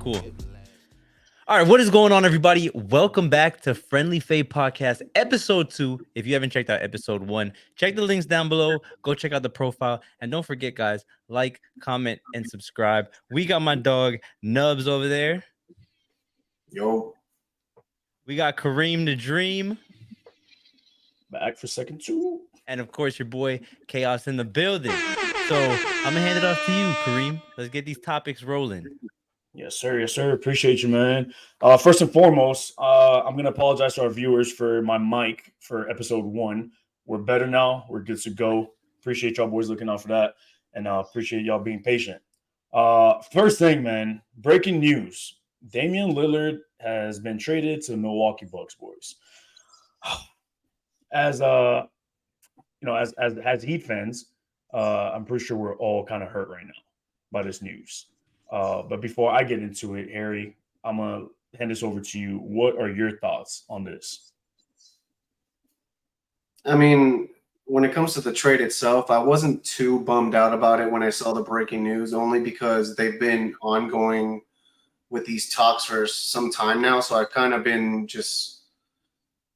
Cool. All right, what is going on, everybody? Welcome back to Friendly Fade Podcast, episode 2. If you haven't checked out episode 1, check the links down below. Go check out the profile. And don't forget, guys, like, comment, and subscribe. We got my dog, Nubs, over there. Yo. We got Kareem the Dream. Back for second two. And, of course, your boy, Chaos in the building. So I'm going to hand it off to you, Kareem. Let's get these topics rolling. Yes, sir. Yes, sir. Appreciate you, man. First and foremost, I'm going to apologize to our viewers for my mic for episode 1. We're better now. We're good to go. Appreciate y'all boys looking out for that. And appreciate y'all being patient. First thing, man, breaking news. Damian Lillard has been traded to the Milwaukee Bucks, boys. As Heat fans, I'm pretty sure we're all kind of hurt right now by this news. But before I get into it, Harry, I'm going to hand this over to you. What are your thoughts on this? I mean, when it comes to the trade itself, I wasn't too bummed out about it when I saw the breaking news, only because they've been ongoing with these talks for some time now. So I've kind of been just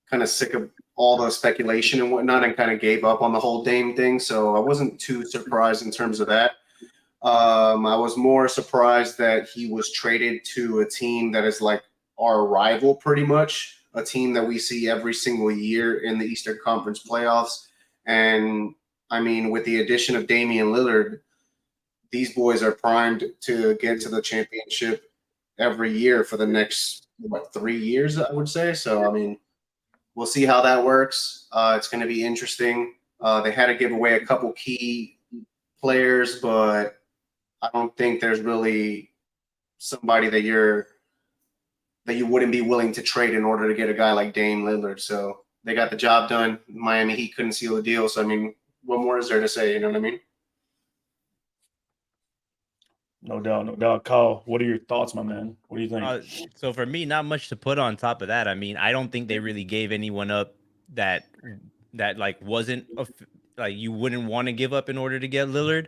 kind of sick of all the speculation and whatnot and kind of gave up on the whole Dame thing. So I wasn't too surprised in terms of that. I was more surprised that he was traded to a team that is like our rival, pretty much, a team that we see every single year in the Eastern Conference playoffs. And I mean, with the addition of Damian Lillard, these boys are primed to get to the championship every year for the next, 3 years, I would say. So, I mean, we'll see how that works. It's going to be interesting. They had to give away a couple key players, but I don't think there's really somebody that you wouldn't be willing to trade in order to get a guy like Dame Lillard. So they got the job done. Miami Heat couldn't seal the deal. So, I mean, what more is there to say? You know what I mean? No doubt, no doubt. Kyle, what are your thoughts, my man? What do you think? So for me, not much to put on top of that. I mean, I don't think they really gave anyone up that like wasn't like you wouldn't want to give up in order to get Lillard.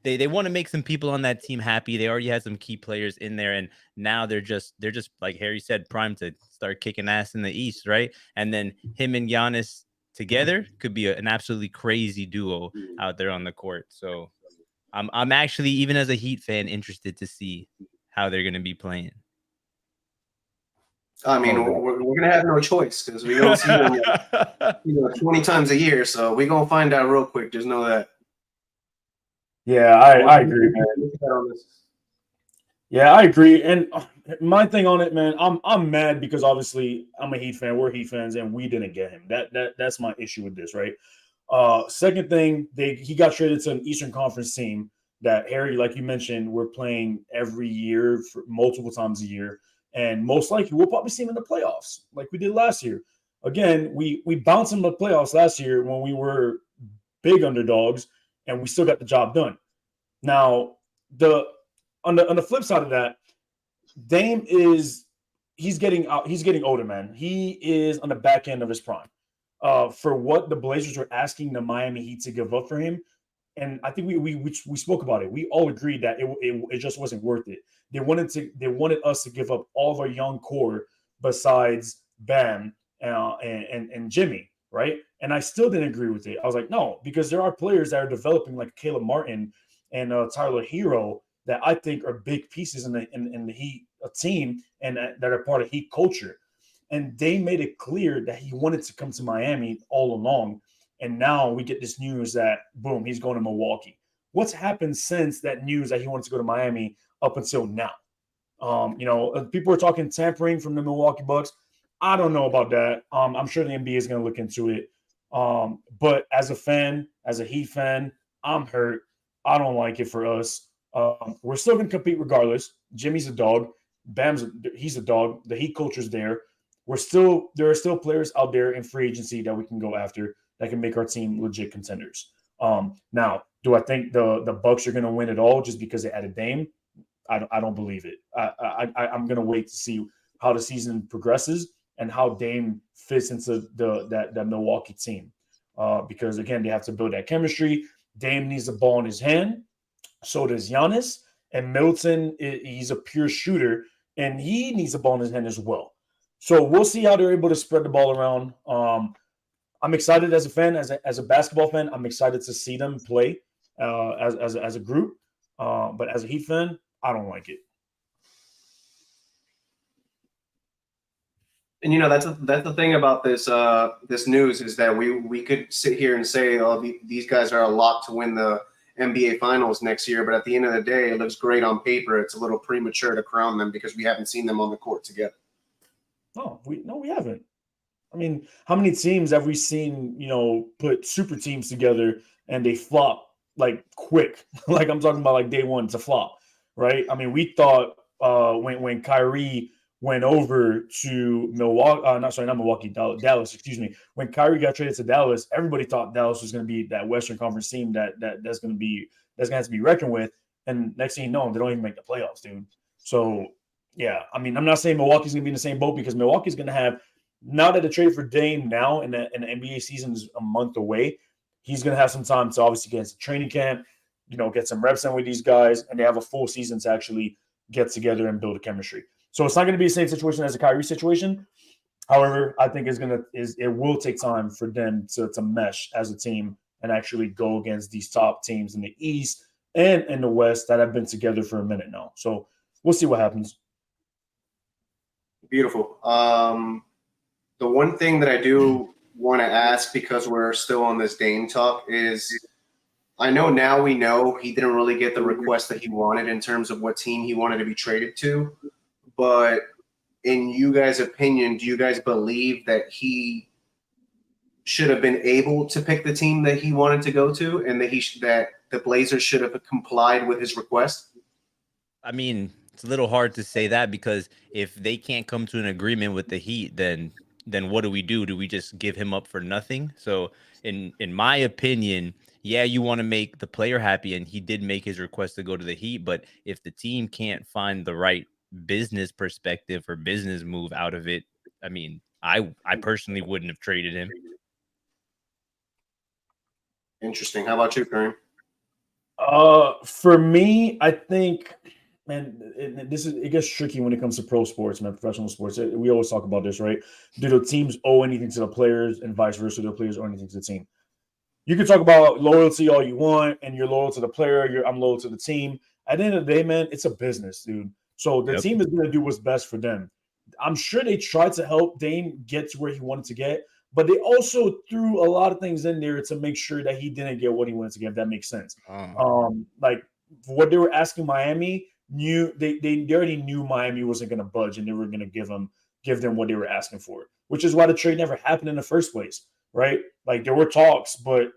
They want to make some people on that team happy. They already had some key players in there, and now they're just like Harry said, primed to start kicking ass in the East, right? And then him and Giannis together could be an absolutely crazy duo out there on the court. So I'm actually, even as a Heat fan, interested to see how they're going to be playing. I mean, we're going to have no choice because we don't see them 20 times a year. So we're going to find out real quick. Just know that. Yeah, I agree, man. Yeah, I agree. And my thing on it, man, I'm mad because obviously I'm a Heat fan. We're Heat fans, and we didn't get him. That's my issue with this, right? Second thing, he got traded to an Eastern Conference team that, Harry, like you mentioned, we're playing every year for multiple times a year. And most likely we'll probably see him in the playoffs like we did last year. Again, we bounced him in the playoffs last year when we were big underdogs, and we still got the job done. Now, on the flip side of that, Dame he's getting older, man. He is on the back end of his prime. For what the Blazers were asking the Miami Heat to give up for him, and I think we spoke about it. We all agreed that it just wasn't worth it. They wanted us to give up all of our young core besides Bam and Jimmy, right? And I still didn't agree with it. I was like, no, because there are players that are developing like Caleb Martin and Tyler Hero that I think are big pieces in the Heat team and that are part of Heat culture. And they made it clear that he wanted to come to Miami all along. And now we get this news that, boom, he's going to Milwaukee. What's happened since that news that he wanted to go to Miami up until now? People are talking tampering from the Milwaukee Bucks. I don't know about that. I'm sure the NBA is going to look into it. But as a fan, as a Heat fan, I'm hurt. I don't like it for us. We're still going to compete regardless. Jimmy's a dog. He's a dog. The Heat culture's there. There are still players out there in free agency that we can go after that can make our team legit contenders. Now, do I think the Bucks are going to win it all just because they added Dame? I don't believe it. I'm going to wait to see how the season progresses and how Dame fits into that Milwaukee team. Because, again, they have to build that chemistry. Dame needs the ball in his hand. So does Giannis. And Middleton, he's a pure shooter, and he needs the ball in his hand as well. So we'll see how they're able to spread the ball around. I'm excited as a fan, as a basketball fan. I'm excited to see them play as a group. But as a Heat fan, I don't like it. And that's the thing about this news is that we could sit here and say, oh, these guys are a lock to win the NBA Finals next year, but at the end of the day, it looks great on paper. It's a little premature to crown them because we haven't seen them on the court together. No, we haven't. I mean, how many teams have we seen, put super teams together and they flop like quick? Like I'm talking about like day one, it's a flop, right? I mean, we thought when Kyrie went over to Dallas, excuse me. When Kyrie got traded to Dallas, everybody thought Dallas was going to be that Western Conference team that's going to have to be reckoned with. And next thing you know, they don't even make the playoffs, dude. So yeah, I mean, I'm not saying Milwaukee's going to be in the same boat because Milwaukee's going to have, now that the trade for Dame now and the NBA season is a month away, he's going to have some time to obviously get into training camp, get some reps in with these guys, and they have a full season to actually get together and build a chemistry. So it's not going to be the same situation as the Kyrie situation. However, I think it will take time for them to mesh as a team and actually go against these top teams in the East and in the West that have been together for a minute now. So we'll see what happens. Beautiful. The one thing that I do want to ask, because we're still on this Dame talk, is I know now we know he didn't really get the request that he wanted in terms of what team he wanted to be traded to. But in you guys' opinion, do you guys believe that he should have been able to pick the team that he wanted to go to, and that the Blazers should have complied with his request? I mean, it's a little hard to say that because if they can't come to an agreement with the Heat, then what do? Do we just give him up for nothing? So in my opinion, yeah, you want to make the player happy, and he did make his request to go to the Heat. But if the team can't find the right business perspective or business move out of it, I mean, I personally wouldn't have traded him. Interesting. How about you, Kareem? For me, I think, man, it gets tricky when it comes to pro sports, man, professional sports. We always talk about this, right? Do the teams owe anything to the players, and vice versa? Do the players owe anything to the team? You can talk about loyalty all you want, and you're loyal to the player. I'm loyal to the team. At the end of the day, man, it's a business, dude. So the team is going to do what's best for them. I'm sure they tried to help Dame get to where he wanted to get, but they also threw a lot of things in there to make sure that he didn't get what he wanted to get, if that makes sense. Like what they were asking Miami, they already knew Miami wasn't going to budge, and they were going to give them what they were asking for, which is why the trade never happened in the first place, right? Like there were talks, but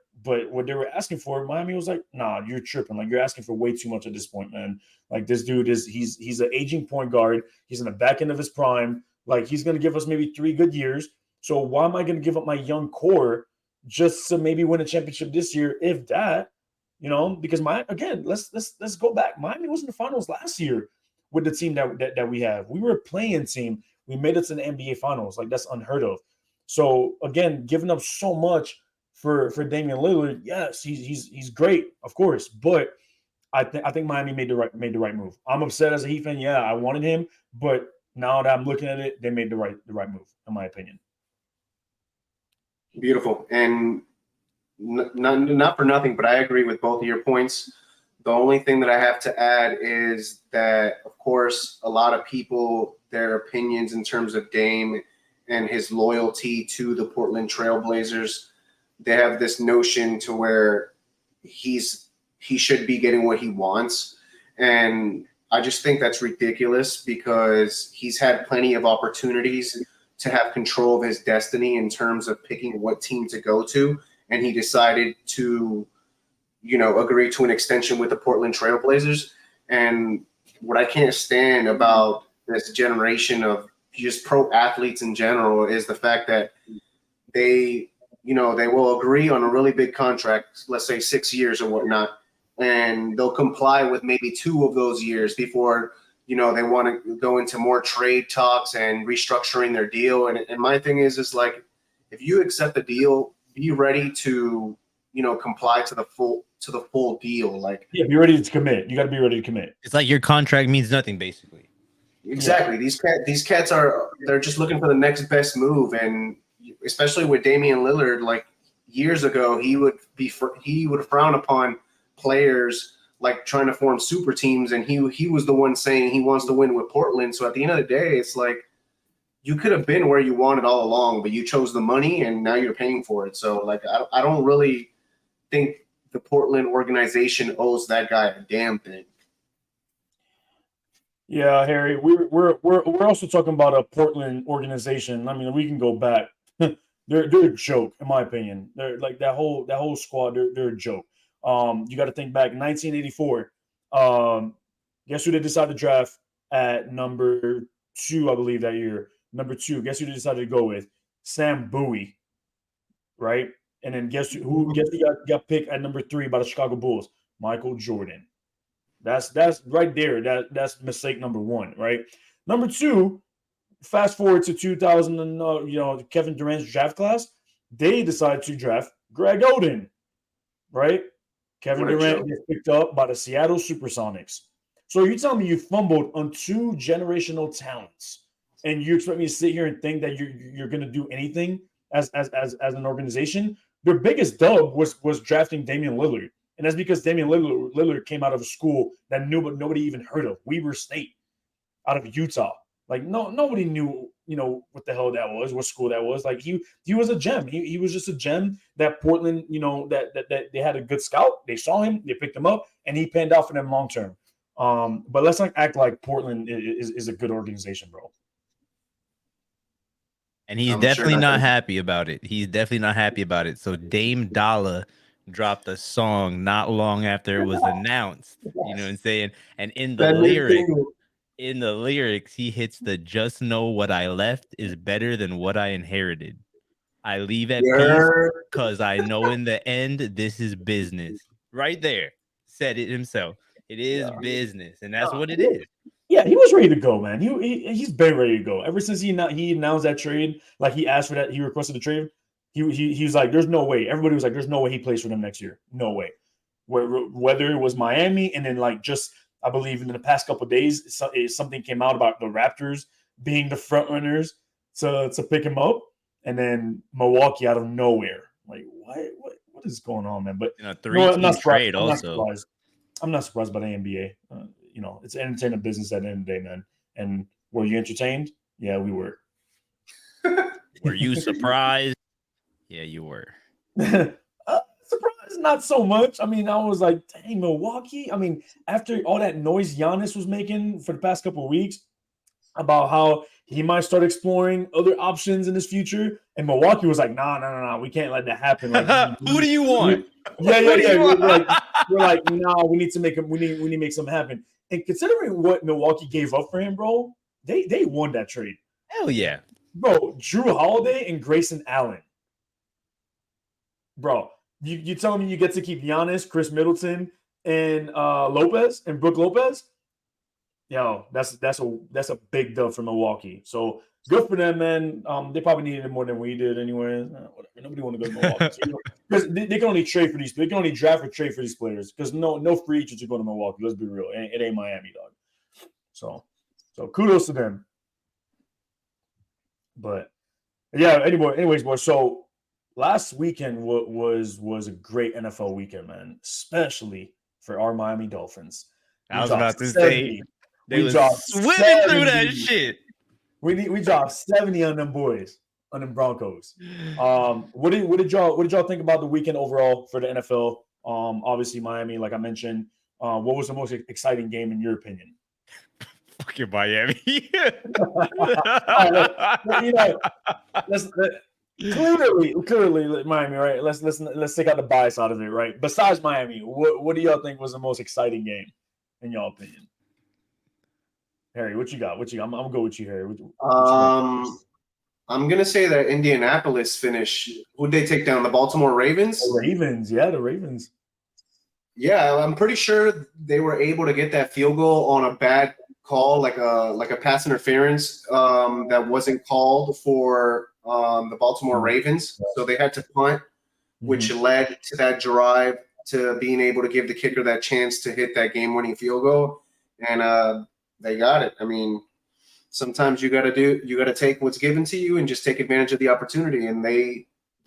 what they were asking for, Miami was like, nah, you're tripping. Like you're asking for way too much at this point, man. Like this dude he's an aging point guard. He's in the back end of his prime. Like he's going to give us maybe 3 good years. So why am I going to give up my young core just to maybe win a championship this year, if that, because let's go back. Miami was in the finals last year with the team that we have. We were a playing team. We made it to the NBA Finals. Like that's unheard of. So again, giving up so much for Damian Lillard, yes, he's great, of course, but I think Miami made the right move. I'm upset as a Heat fan. Yeah, I wanted him, but now that I'm looking at it, they made the right move, in my opinion. Beautiful. And not for nothing, but I agree with both of your points. The only thing that I have to add is that, of course, a lot of people, their opinions in terms of Dame and his loyalty to the Portland Trail Blazers, they have this notion to where he should be getting what he wants. And I just think that's ridiculous because he's had plenty of opportunities to have control of his destiny in terms of picking what team to go to. And he decided to, agree to an extension with the Portland Trail Blazers. And what I can't stand about this generation of just pro athletes in general is the fact that they will agree on a really big contract, let's say 6 years or whatnot, and they'll comply with maybe 2 of those years before, they want to go into more trade talks and restructuring their deal. And my thing is like, if you accept the deal, be ready to, comply to to the full deal. Like, Yeah, be ready to commit. You got to be ready to commit. It's like your contract means nothing, basically. exactly, these cats they're just looking for the next best move, and especially with Damian Lillard, like years ago, he would frown upon players like trying to form super teams, and he was the one saying he wants to win with Portland. So at the end of the day, it's like you could have been where you wanted all along, but you chose the money, and now you're paying for it. So like I don't really think the Portland organization owes that guy a damn thing. Yeah, Harry, we're also talking about a Portland organization. I mean, we can go back. they're a joke, in my opinion. They're like that whole squad. They're a joke. You got to think back, 1984. Guess who they decided to draft at number 2, I believe, that year. Number 2. Guess who they decided to go with? Sam Bowie, right? And then guess who got picked at number 3 by the Chicago Bulls? Michael Jordan. That's right there. That's mistake number 1, right? Number 2, fast forward to 2000 and Kevin Durant's draft class, they decided to draft Greg Oden, right? Kevin Durant was picked up by the Seattle Supersonics. So you tell me you fumbled on 2 generational talents, and you expect me to sit here and think that you're going to do anything as an organization? Their biggest dub was drafting Damian Lillard. And that's because Damian Lillard came out of a school that nobody even heard of, Weber State, out of Utah. Like nobody knew, what the hell that was, what school that was. Like he was a gem. He was just a gem that Portland, that they had a good scout. They saw him, they picked him up, and he panned out for them long term. But let's not act like Portland is a good organization, bro. And he's definitely not happy about it. He's definitely not happy about it. So Dame Dollar dropped a song not long after it was announced. You know what I'm saying? And in the lyrics, he hits the "just know what I left is better than what I inherited. I leave at peace because I know in the end this is business." Right there, said it himself. It is business, and that's what it is. Yeah, he was ready to go, man. He's been ready to go ever since he announced that trade. Like he asked for that, he requested the trade. He was like, "There's no way." Everybody was like, "There's no way he plays for them next year. No way." Whether it was Miami, and then like just I believe in the past couple of days, something came out about the Raptors being the front runners to pick him up, and then Milwaukee out of nowhere. Like what is going on, man? But I'm not trade also. I'm not surprised by the NBA. It's entertainment business at the end of the day, man. And were you entertained? Yeah, we were. Were you surprised? Yeah, you were. Surprised, not so much. I mean, I was like, dang, Milwaukee. I mean, after all that noise Giannis was making for the past couple of weeks about how he might start exploring other options in his future, and Milwaukee was like, no, we can't let that happen. Like, who do you want? Yeah. We're like, no, we need to make him. We need to make something happen. And considering what Milwaukee gave up for him, bro, they won that trade. Hell yeah, bro. Drew Holiday and Grayson Allen, bro. You telling me you get to keep Giannis, Chris Middleton, and Lopez and Brook Lopez? Yo, that's a big dub for Milwaukee. So good for them, man. They probably needed it more than we did, anyway. Whatever. Nobody want to go to Milwaukee because they can only trade for these. They can only draft or trade for these players because no free agents are going to Milwaukee. Let's be real. It ain't Miami, dog. So kudos to them. But yeah. Anyways, boys. So last weekend was a great NFL weekend, man, especially for our Miami Dolphins. I was about to say they were swimming through that shit. We dropped 70 on them boys, on them Broncos. What did y'all think about the weekend overall for the NFL? Obviously Miami, like I mentioned. What was the most exciting game in your opinion? Fucking Miami. Clearly Miami, right? Let's take out the bias out of it, right? Besides Miami, what do y'all think was the most exciting game in y'all opinion? Harry, what you got? I'm gonna go with you, Harry. I'm gonna say that Indianapolis finish. Who'd they take down? The Baltimore Ravens. The Ravens. Yeah, I'm pretty sure they were able to get that field goal on a bad call, like a pass interference that wasn't called for the Baltimore Ravens. So they had to punt, which led to that drive to being able to give the kicker that chance to hit that game-winning field goal, and they got it. I mean, sometimes you got to take what's given to you and just take advantage of the opportunity, and they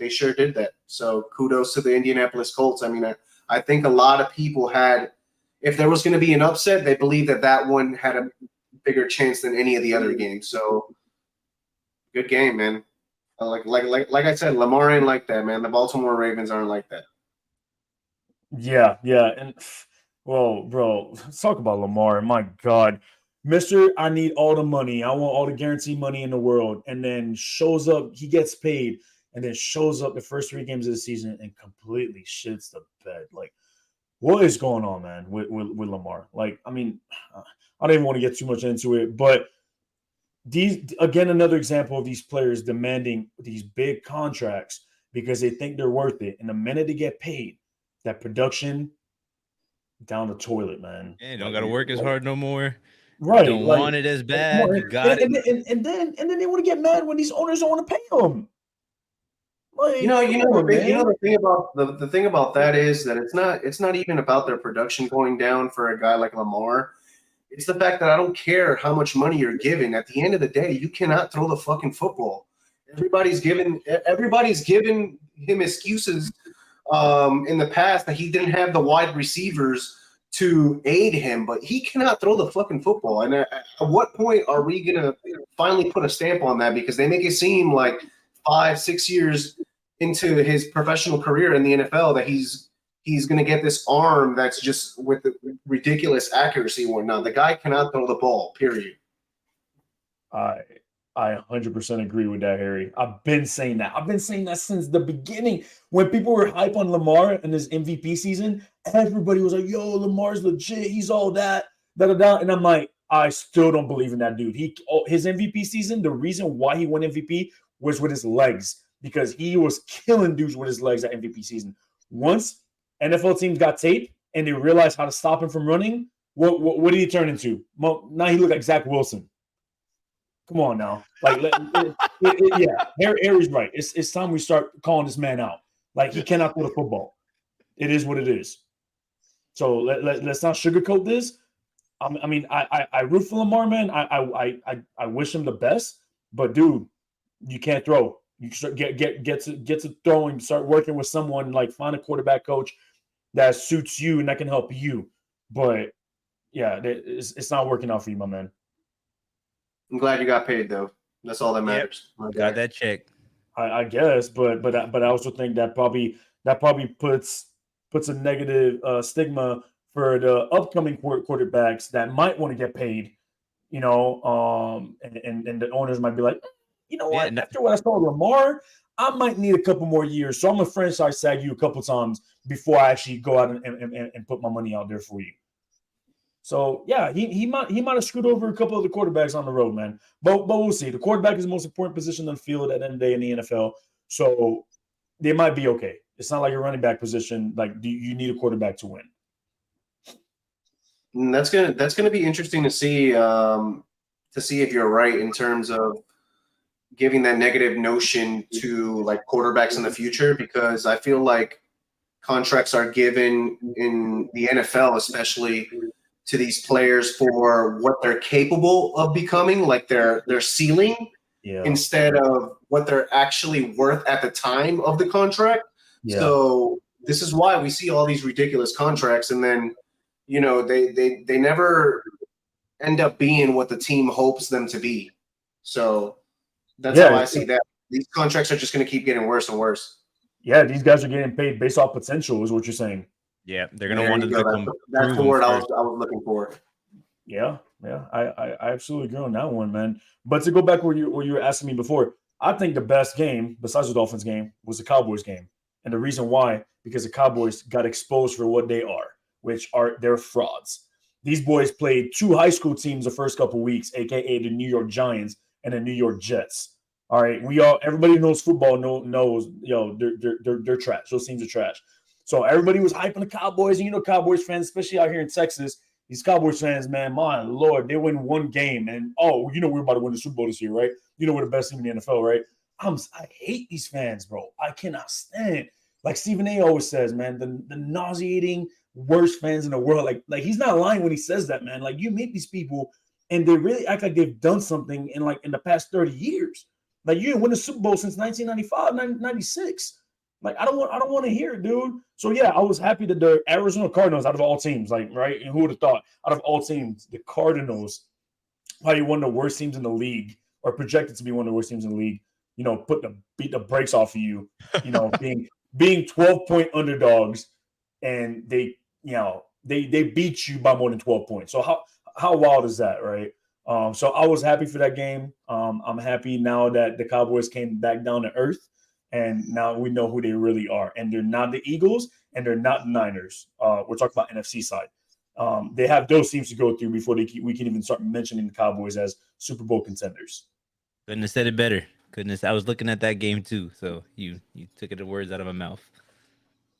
sure did that. So kudos to the Indianapolis Colts. I mean, I think a lot of people had, if there was going to be an upset, they believed that one had a bigger chance than any of the other games. So good game, man. Like I said, Lamar ain't like that, man. The Baltimore Ravens aren't like that. Yeah, and well, bro, let's talk about Lamar. My God, Mister, I need all the money. I want all the guaranteed money in the world, and then shows up. He gets paid, and then shows up the first 3 games of the season and completely shits the bed. Like, what is going on, man, with Lamar? Like, I mean, I don't even want to get too much into it, but these, again, another example of these players demanding these big contracts because they think they're worth it, and the minute they get paid, that production down the toilet, man. Yeah, don't got to work as hard no more. Right. Don't want it as bad. You got it. And then they want to get mad when these owners don't want to pay them. Like, the thing about the thing about that is that it's not even about their production going down for a guy like Lamar. It's the fact that I don't care how much money you're giving. At the end of the day, you cannot throw the fucking football. Everybody's given him excuses in the past that he didn't have the wide receivers to aid him, but he cannot throw the fucking football. And at what point are we gonna finally put a stamp on that? Because they make it seem like 5-6 years into his professional career in the NFL that he's going to get this arm that's just with the ridiculous accuracy and whatnot. The guy cannot throw the ball, period. I 100% agree with that, Harry. I've been saying that. I've been saying that since the beginning. When people were hype on Lamar in his MVP season, everybody was like, yo, Lamar's legit. He's all that, da-da-da. And I'm like, I still don't believe in that dude. His MVP season, the reason why he won MVP was with his legs, because he was killing dudes with his legs at MVP season. Once NFL teams got tape and they realized how to stop him from running, what did he turn into? Now he looked like Zach Wilson. Come on now. Like, yeah, Harry's right. It's time we start calling this man out. Like, he cannot throw the football. It is what it is. So let's not sugarcoat this. I mean, I root for Lamar, man. I wish him the best, but dude, you can't throw. You start get to throwing. Start working with someone, like find a quarterback coach that suits you and that can help you. But yeah, it's not working out for you, my man. I'm glad you got paid, though. That's all that matters. Yep. Got that check. I guess, but I also think that probably puts a negative stigma for the upcoming quarterbacks that might want to get paid. You know, and the owners might be like, you know what? After what I saw with Lamar, I might need a couple more years. So I'm going to franchise tag you a couple times before I actually go out and put my money out there for you. So yeah, he might have screwed over a couple of the quarterbacks on the road, man. But we'll see. The quarterback is the most important position on the field at the end of the day in the NFL. So they might be okay. It's not like a running back position. Like, you need a quarterback to win. And that's gonna be interesting to see if you're right in terms of giving that negative notion to like quarterbacks in the future, because I feel like contracts are given in the NFL, especially to these players for what they're capable of becoming, like their ceiling, instead of what they're actually worth at the time of the contract. Yeah. So this is why we see all these ridiculous contracts, and then they never end up being what the team hopes them to be. So that's how I see that. These contracts are just going to keep getting worse and worse. Yeah, these guys are getting paid based off potential, is what you're saying. Yeah, they're going to want to become. That's the word I was looking for. Yeah, I absolutely agree on that one, man. But to go back where you were asking me before, I think the best game besides the Dolphins game was the Cowboys game, and the reason why, because the Cowboys got exposed for what they are, which are they're frauds. These boys played 2 high school teams the first couple weeks, aka the New York Giants and the New York Jets. All right, everybody who knows football knows they're trash. Those teams are trash. So everybody was hyping the Cowboys, and Cowboys fans, especially out here in Texas, these Cowboys fans, man, my Lord, they win one game, and we're about to win the Super Bowl this year, right? We're the best team in the NFL, right? I hate these fans, bro. I cannot stand. like Stephen A. always says, man, the nauseating worst fans in the world. Like he's not lying when he says that, man. Like you meet these people and they really act like they've done something in the past 30 years. Like you didn't win a Super Bowl since 1995, 96. Like I don't want to hear it, dude. So yeah, I was happy that the Arizona Cardinals, out of all teams, like right, and who would have thought, out of all teams, the Cardinals, probably one of the worst teams in the league, or projected to be one of the worst teams in the league, beat the brakes off of you, being 12-point underdogs, and they beat you by more than 12 points. So how wild is that, right? So I was happy for that game. I'm happy now that the Cowboys came back down to earth, and now we know who they really are. And they're not the Eagles, and they're not the Niners. We're talking about NFC side. They have those teams to go through before we can even start mentioning the Cowboys as Super Bowl contenders. Couldn't have said it better. Goodness, I was looking at that game too. So you took the words out of my mouth.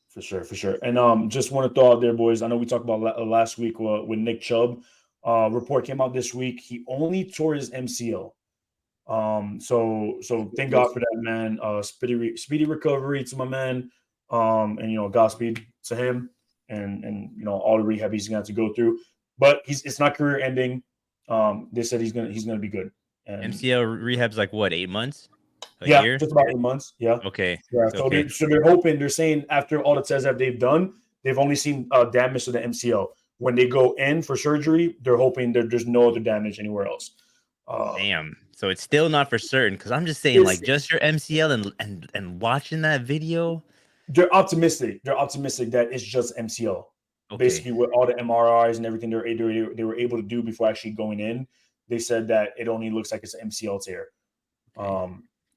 For sure. And just want to throw out there, boys. I know we talked about last week with Nick Chubb. Report came out this week. He only tore his MCL. So thank God for that, man. Speedy recovery to my man. And Godspeed to him. And all the rehab he's gonna have to go through. But it's not career ending. They said he's gonna be good. And MCL rehab's like what, 8 months? A year? Just about 8 months. Yeah. Okay. Yeah. So, okay. They're hoping. They're saying after all the tests that they've done, they've only seen damage to the MCL. When they go in for surgery, they're hoping that there's no other damage anywhere else. Damn. So it's still not for certain, because I'm just saying, like, just your MCL and watching that video. They're optimistic. They're optimistic that it's just MCL. Okay. Basically, with all the MRIs and everything they were able to do before actually going in, they said that it only looks like it's an MCL tear.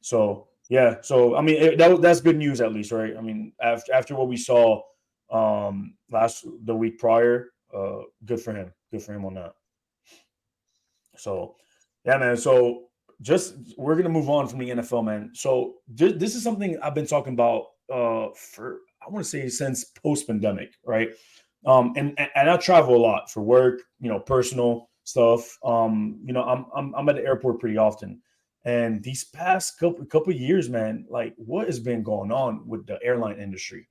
So yeah. So I mean, that's good news at least, right? I mean, after what we saw the week prior, good for him. Good for him on that. So yeah, man. So we're gonna move on from the NFL, man. So this is something I've been talking about for, I want to say, since post-pandemic, right? And I travel a lot for work, personal stuff. I'm at the airport pretty often, and these past couple years, man, like what has been going on with the airline industry?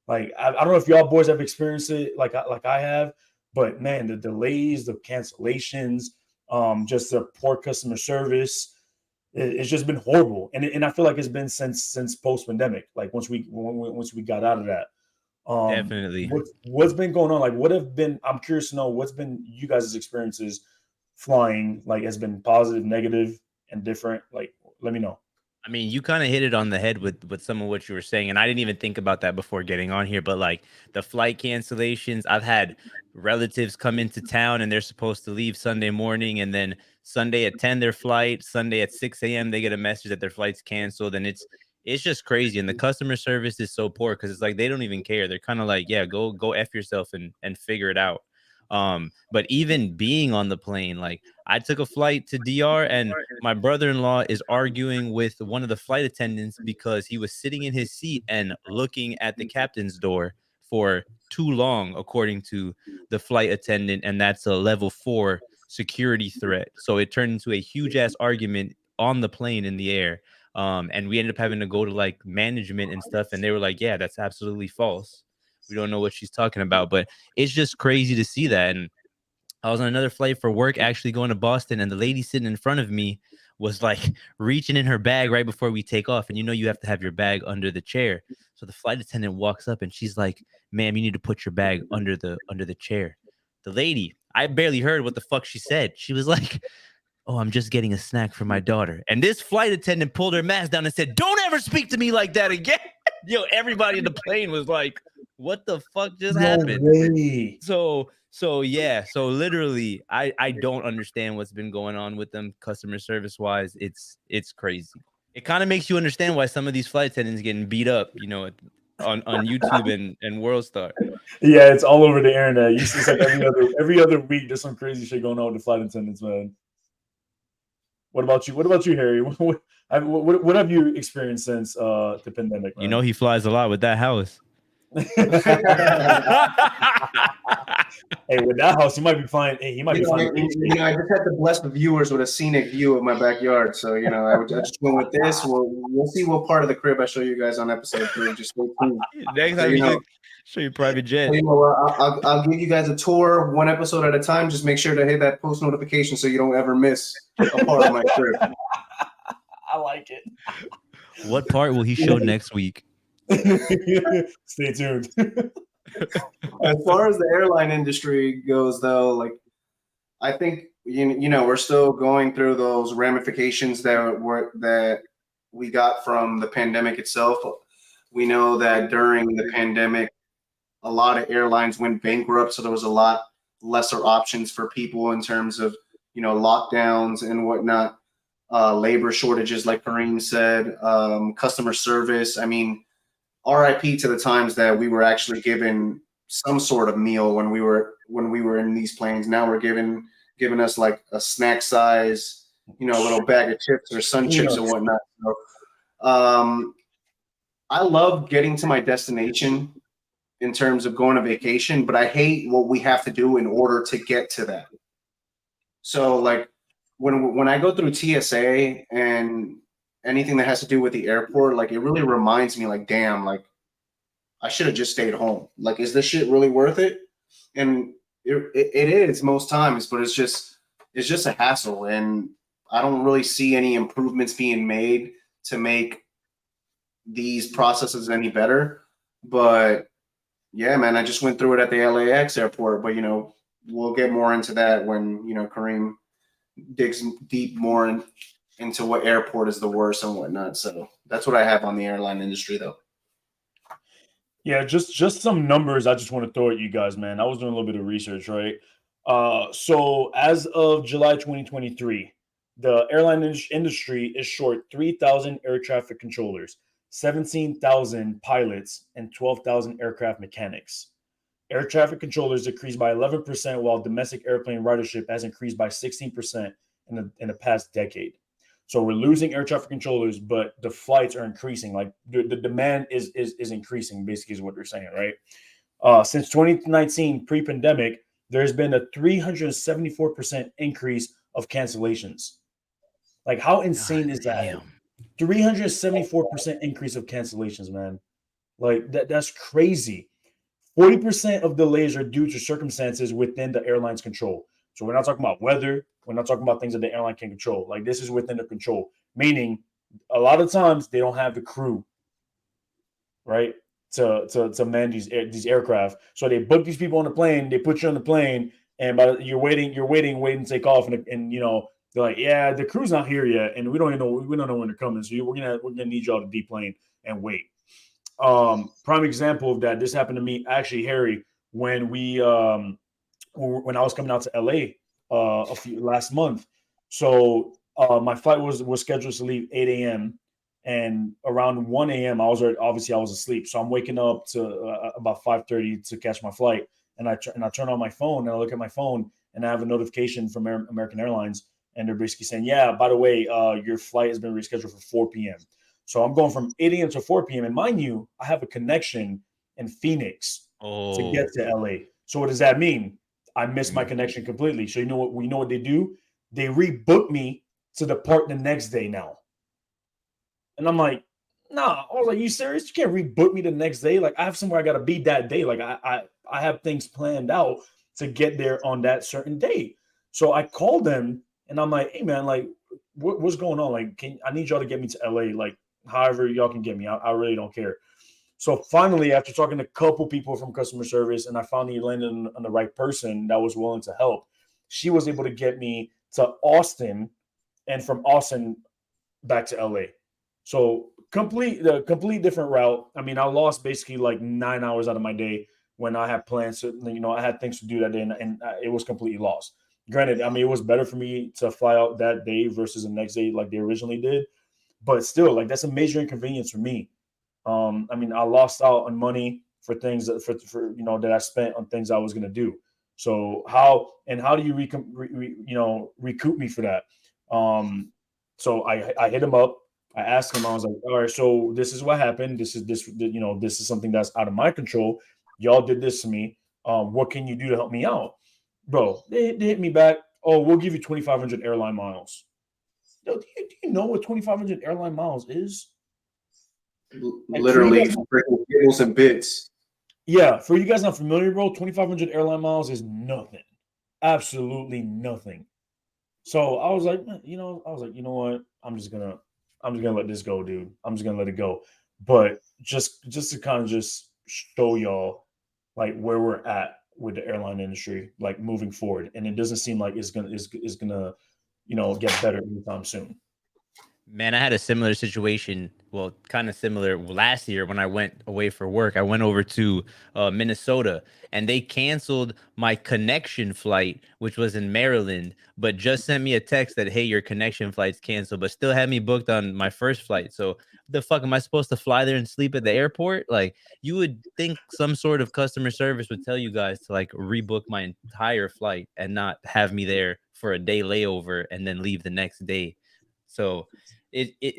Like I don't know if y'all boys have experienced it like I have, but man, the delays, the cancellations, just the poor customer service. It's just been horrible, and I feel like it's been since post-pandemic. Like once we got out of that, definitely. What's been going on? Like I'm curious to know what's been you guys' experiences flying. Like has been positive, negative, and different. Like let me know. I mean, you kind of hit it on the head with some of what you were saying, and I didn't even think about that before getting on here. But like the flight cancellations, I've had relatives come into town and they're supposed to leave Sunday morning, and then Sunday at 10 their flight, Sunday at 6 a.m. they get a message that their flight's canceled, and it's just crazy. And the customer service is so poor because it's like they don't even care. They're kind of like, yeah, go F yourself and figure it out. But even being on the plane, like I took a flight to DR, and my brother-in-law is arguing with one of the flight attendants because he was sitting in his seat and looking at the captain's door for too long, according to the flight attendant, and that's a level 4 security threat. So it turned into a huge ass argument on the plane in the air. And we ended up having to go to like management and stuff, and they were like, yeah, that's absolutely false. We don't know what she's talking about. But it's just crazy to see that. And I was on another flight for work, actually going to Boston, and the lady sitting in front of me was like reaching in her bag right before we take off. And you have to have your bag under the chair. So the flight attendant walks up and she's like, ma'am, you need to put your bag under the chair. The lady, I barely heard what the fuck she said. She was like, oh, I'm just getting a snack for my daughter. And this flight attendant pulled her mask down and said, don't ever speak to me like that again. Everybody in the plane was like, what the fuck just happened? Way. So yeah. So literally, I don't understand what's been going on with them customer service wise. It's crazy. It kind of makes you understand why some of these flight attendants getting beat up, on YouTube and WorldStar. Yeah, it's all over the internet. You see, it's like every other week there's some crazy shit going on with the flight attendants, man. What about you, Harry? What have you experienced since the pandemic, man? He flies a lot with that house. Hey, with that house, he might be flying. He might be flying. I just had to bless the viewers with a scenic view of my backyard. So, I just went with this. We'll see what part of the crib I show you guys on episode 3. Just stay tuned. Next So, time you you know, should show your private jet. you know what, I'll give you guys a tour one episode at a time. Just make sure to hit that post notification so you don't ever miss a part of my crib. I like it. What part will he show next week? Stay tuned. As far as the airline industry goes, though, like I think we're still going through those ramifications that we got from the pandemic itself. We know that during the pandemic, a lot of airlines went bankrupt, so there was a lot lesser options for people in terms of lockdowns and whatnot, labor shortages, like Kareem said, customer service. I mean, RIP to the times that we were actually given some sort of meal when we were in these planes. Now we're giving us like a snack size, little bag of chips or sun chips and whatnot. So, I love getting to my destination in terms of going on vacation, but I hate what we have to do in order to get to that. So like when I go through TSA and anything that has to do with the airport, like it really reminds me like, damn, like I should have just stayed home. Like, is this shit really worth it? And it is most times, but it's just a hassle. And I don't really see any improvements being made to make these processes any better. But yeah, man, I just went through it at the LAX airport, but we'll get more into that when Kareem digs deep more into what airport is the worst and whatnot. So that's what I have on the airline industry, though. Yeah, just some numbers I just want to throw at you guys, man. I was doing a little bit of research, right? So as of July 2023, the airline industry is short 3,000 air traffic controllers, 17,000 pilots, and 12,000 aircraft mechanics. Air traffic controllers decreased by 11%, while domestic airplane ridership has increased by 16% in the past decade. So we're losing air traffic controllers, but the flights are increasing. Like the demand is increasing, basically, is what they're saying, right? Since 2019, pre-pandemic, there's been a 374% increase of cancellations. Like, how insane is that? 374% increase of cancellations, man. Like that's crazy. 40% of delays are due to circumstances within the airline's control. So we're not talking about weather. We're not talking about things that the airline can control. Like, this is within the control, meaning a lot of times they don't have the crew, right, to man these aircraft. So they book these people on the plane. They put you on the plane, and you're waiting to take off, and they're like, yeah, the crew's not here yet, and we don't know when they're coming. So we're gonna need y'all to deplane and wait. Prime example of that. This happened to me, actually, Harry, when I was coming out to LA last month. So my flight was scheduled to leave 8 a.m. and around 1 a.m. I was asleep. So I'm waking up to about 5:30 to catch my flight, and I turn on my phone and I look at my phone and I have a notification from American Airlines, and they're basically saying, yeah, by the way, your flight has been rescheduled for 4 p.m. So I'm going from 8 a.m. to 4 p.m. And mind you, I have a connection in Phoenix to get to LA. So what does that mean? I missed my connection completely. So we know what they do? They rebook me to depart the next day now. And I'm like, nah. I was like, you serious? You can't rebook me the next day. Like, I have somewhere I gotta be that day. Like, I have things planned out to get there on that certain day. So I called them and I'm like, hey man, like, what's going on? Like, I need y'all to get me to LA. Like, however y'all can get me. I really don't care. So finally, after talking to a couple people from customer service, and I finally landed on the right person that was willing to help, she was able to get me to Austin, and from Austin back to LA. So complete different route. I mean, I lost basically like 9 hours out of my day when I had plans to, I had things to do that day, and it was completely lost. Granted, I mean, it was better for me to fly out that day versus the next day like they originally did. But still, like, that's a major inconvenience for me. I mean, I lost out on money for things that that I spent on things I was going to do. So how do you recoup me for that? So I hit him up. I asked him. I was like, all right, so this is what happened. This is something that's out of my control. Y'all did this to me. What can you do to help me out, bro? They hit me back. Oh, we'll give you 2,500 airline miles. Yo, do you know what 2,500 airline miles is? Literally freaking giggles and bits. Yeah, for you guys not familiar, bro, 2,500 airline miles is nothing. Absolutely nothing. So I was like, you know what? I'm just gonna let this go, dude. I'm just gonna let it go. But just to kind of just show y'all like where we're at with the airline industry, like moving forward. And it doesn't seem like it's gonna get better anytime soon. Man, I had a similar situation. Well, kind of similar last year when I went away for work. I went over to Minnesota and they canceled my connection flight, which was in Maryland, but just sent me a text that, hey, your connection flight's canceled, but still had me booked on my first flight. So, the fuck am I supposed to fly there and sleep at the airport? Like, you would think some sort of customer service would tell you guys to like rebook my entire flight and not have me there for a day layover and then leave the next day. So,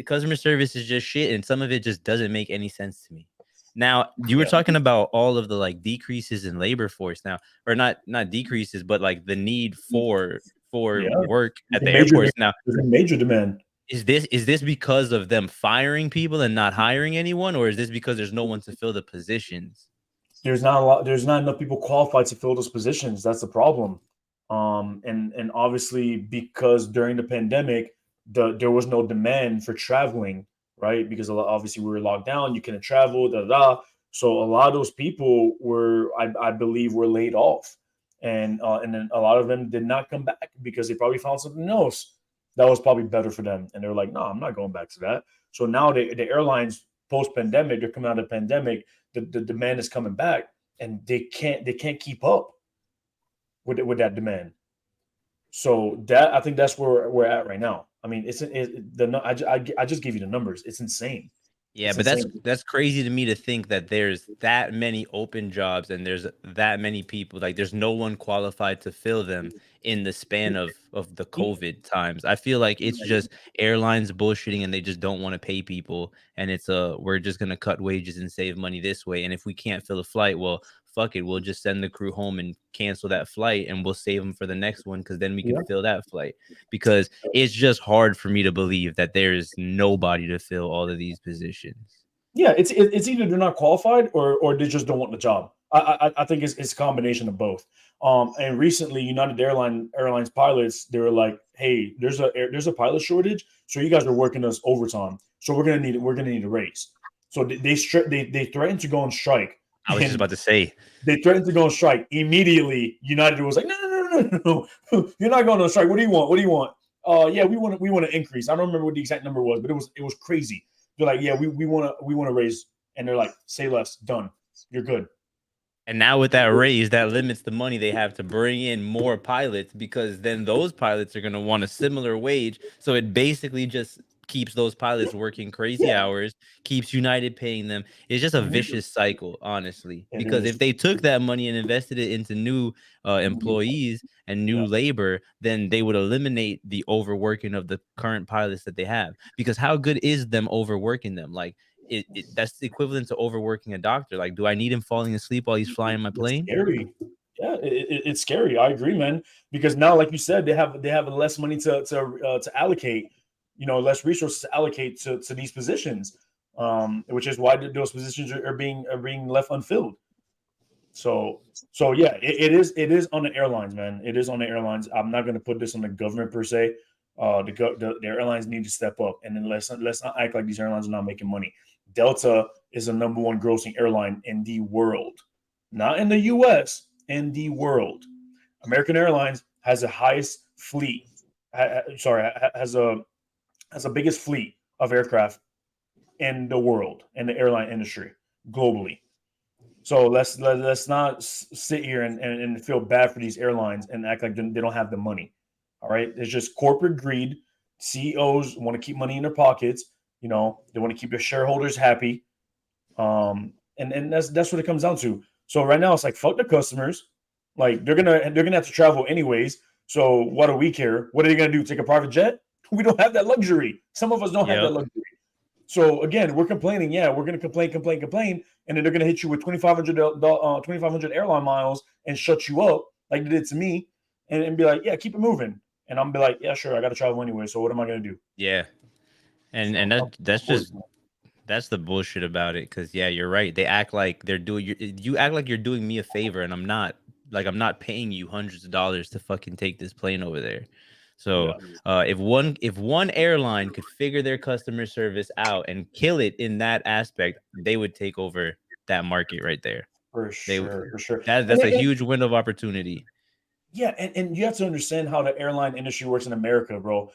customer service is just shit, and some of it just doesn't make any sense to me. Now, you were talking about all of the like decreases in labor force now, or not decreases, but like the need for work at the airports. Now, there's a major demand. Is this because of them firing people and not hiring anyone, or is this because there's no one to fill the positions? There's not enough people qualified to fill those positions. That's the problem. And obviously because during the pandemic, there was no demand for traveling, right? Because obviously we were locked down, you couldn't travel, So a lot of those people were, I believe, were laid off, and then a lot of them did not come back because they probably found something else that was probably better for them, and they're like, no, I'm not going back to that. So now the airlines post pandemic, they're coming out of the pandemic, the demand is coming back, and they can't keep up with that demand. So that, I think that's where we're at right now. I mean, I just gave you the numbers. It's insane. Yeah, It's but insane. that's crazy to me to think that there's that many open jobs and there's that many people, like there's no one qualified to fill them in the span of the COVID times. I feel like it's just airlines bullshitting and they just don't want to pay people, and it's we're just gonna cut wages and save money this way. And if we can't fill a flight, well, fuck it, we'll just send the crew home and cancel that flight, and we'll save them for the next one because then we can fill that flight. Because it's just hard for me to believe that there's nobody to fill all of these positions. Yeah, it's either they're not qualified or they just don't want the job. I think it's a combination of both. And recently, United Airlines pilots, they were like, "Hey, there's a pilot shortage, so you guys are working us overtime, so we're gonna need a raise." So they threatened to go on strike. I was just about to say, they threatened to go on strike immediately. United was like, no, you're not going on strike. What do you want? Yeah, we want to increase. I don't remember what the exact number was, but it was crazy. They're like, yeah, we want to raise, and they're like, say less, done, you're good. And now with that raise, that limits the money they have to bring in more pilots, because then those pilots are going to want a similar wage. So it basically just keeps those pilots working crazy hours, keeps United paying them. It's just a vicious cycle, honestly, because if they took that money and invested it into new employees and new labor, then they would eliminate the overworking of the current pilots that they have. Because how good is them overworking them? Like, that's the equivalent to overworking a doctor. Like, do I need him falling asleep while he's flying my plane? It's scary. Yeah, it's scary. I agree, man. Because now, like you said, they have less money to allocate. Less resources to allocate to these positions, which is why those positions are being left unfilled. So yeah, it is on the airlines, man. It is on the airlines. I'm not going to put this on the government per se. The airlines need to step up, and then let's not act like these airlines are not making money. Delta is the number one grossing airline in the world, not in the U.S., in the world. American Airlines has the highest fleet. Has the biggest fleet of aircraft in the world, in the airline industry globally. So let's not sit here and feel bad for these airlines and act like they don't have the money. All right, it's just corporate greed. CEOs want to keep money in their pockets. They want to keep their shareholders happy. And that's what it comes down to. So right now it's like, fuck the customers. Like they're gonna have to travel anyways. So what do we care? What are they gonna do? Take a private jet? We don't have that luxury. Some of us don't have that luxury. So again, we're complaining. Yeah, we're going to complain, and then they're going to hit you with 2,500 airline miles and shut you up like they did to me, and be like, yeah, keep it moving. And I'm be like, yeah, sure, I got to travel anyway. So what am I going to do? Yeah, and So, and that that's of course, just that's the bullshit about it. Because yeah, you're right. They act like they're doing you act like you're doing me a favor, and I'm not. Like I'm not paying you hundreds of dollars to fucking take this plane over there. So yeah, if one airline could figure their customer service out and kill it in that aspect, they would take over that market right there. for They sure, for sure. that's a huge window of opportunity. Yeah, and you have to understand how the airline industry works in America, bro.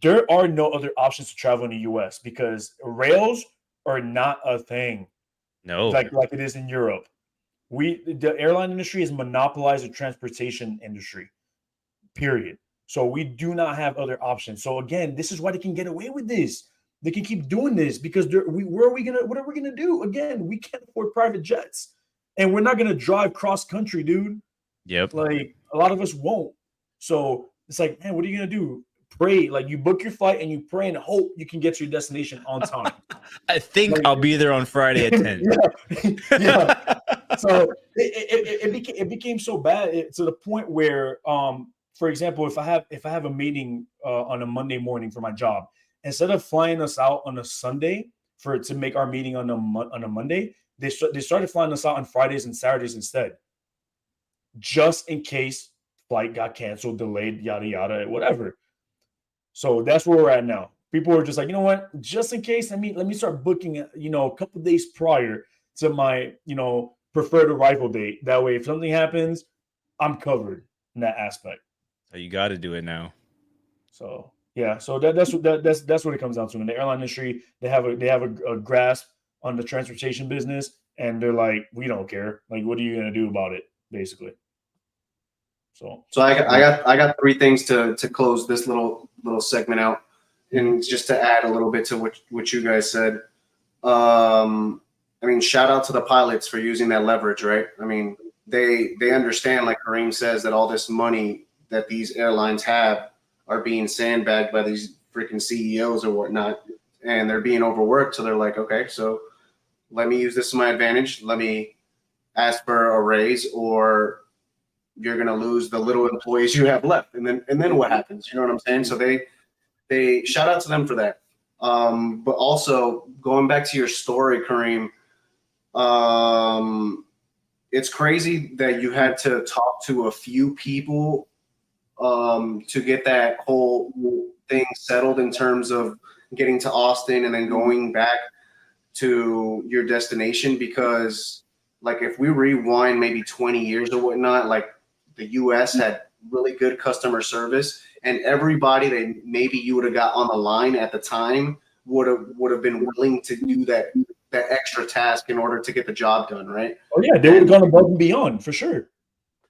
There are no other options to travel in the US because rails are not a thing No. like it is in Europe. The airline industry has monopolized the transportation industry, period. So we do not have other options. So again, this is why they can get away with this. They can keep doing this because what are we gonna do? Again, we can't afford private jets. And we're not gonna drive cross country, dude. Yep. Like a lot of us won't. So it's like, man, what are you gonna do? Pray, like you book your flight and you pray and hope you can get to your destination on time. I think Like, I'll be there on Friday at 10. yeah, yeah. So it became so bad to the point where, for example, if I have a meeting on a Monday morning for my job, instead of flying us out on a Sunday to make our meeting on a Monday, they started flying us out on Fridays and Saturdays instead, just in case flight got canceled, delayed, yada yada, whatever. So that's where we're at now. People are just like, you know what? Just in case, let me start booking, a couple days prior to my, preferred arrival date. That way, if something happens, I'm covered in that aspect. So you got to do it now. So yeah, so that's what it comes down to. In the airline industry, they have a grasp on the transportation business, and they're like, we don't care. Like, what are you gonna do about it, basically? So I got three things to close this little segment out, and just to add a little bit to what you guys said. I mean, shout out to the pilots for using that leverage, right? I mean, they understand, like Kareem says, that all this money that these airlines have are being sandbagged by these freaking CEOs or whatnot, and they're being overworked. So they're like, okay, so let me use this to my advantage. Let me ask for a raise, or you're going to lose the little employees you have left. And then what happens? You know what I'm saying? So they shout out to them for that. But also going back to your story, Kareem, it's crazy that you had to talk to a few people to get that whole thing settled in terms of getting to Austin and then going back to your destination. Because like if we rewind maybe 20 years or whatnot, like the US had really good customer service, and everybody that maybe you would have got on the line at the time would have been willing to do that extra task in order to get the job done, right? Oh yeah, they would have gone above and beyond for sure.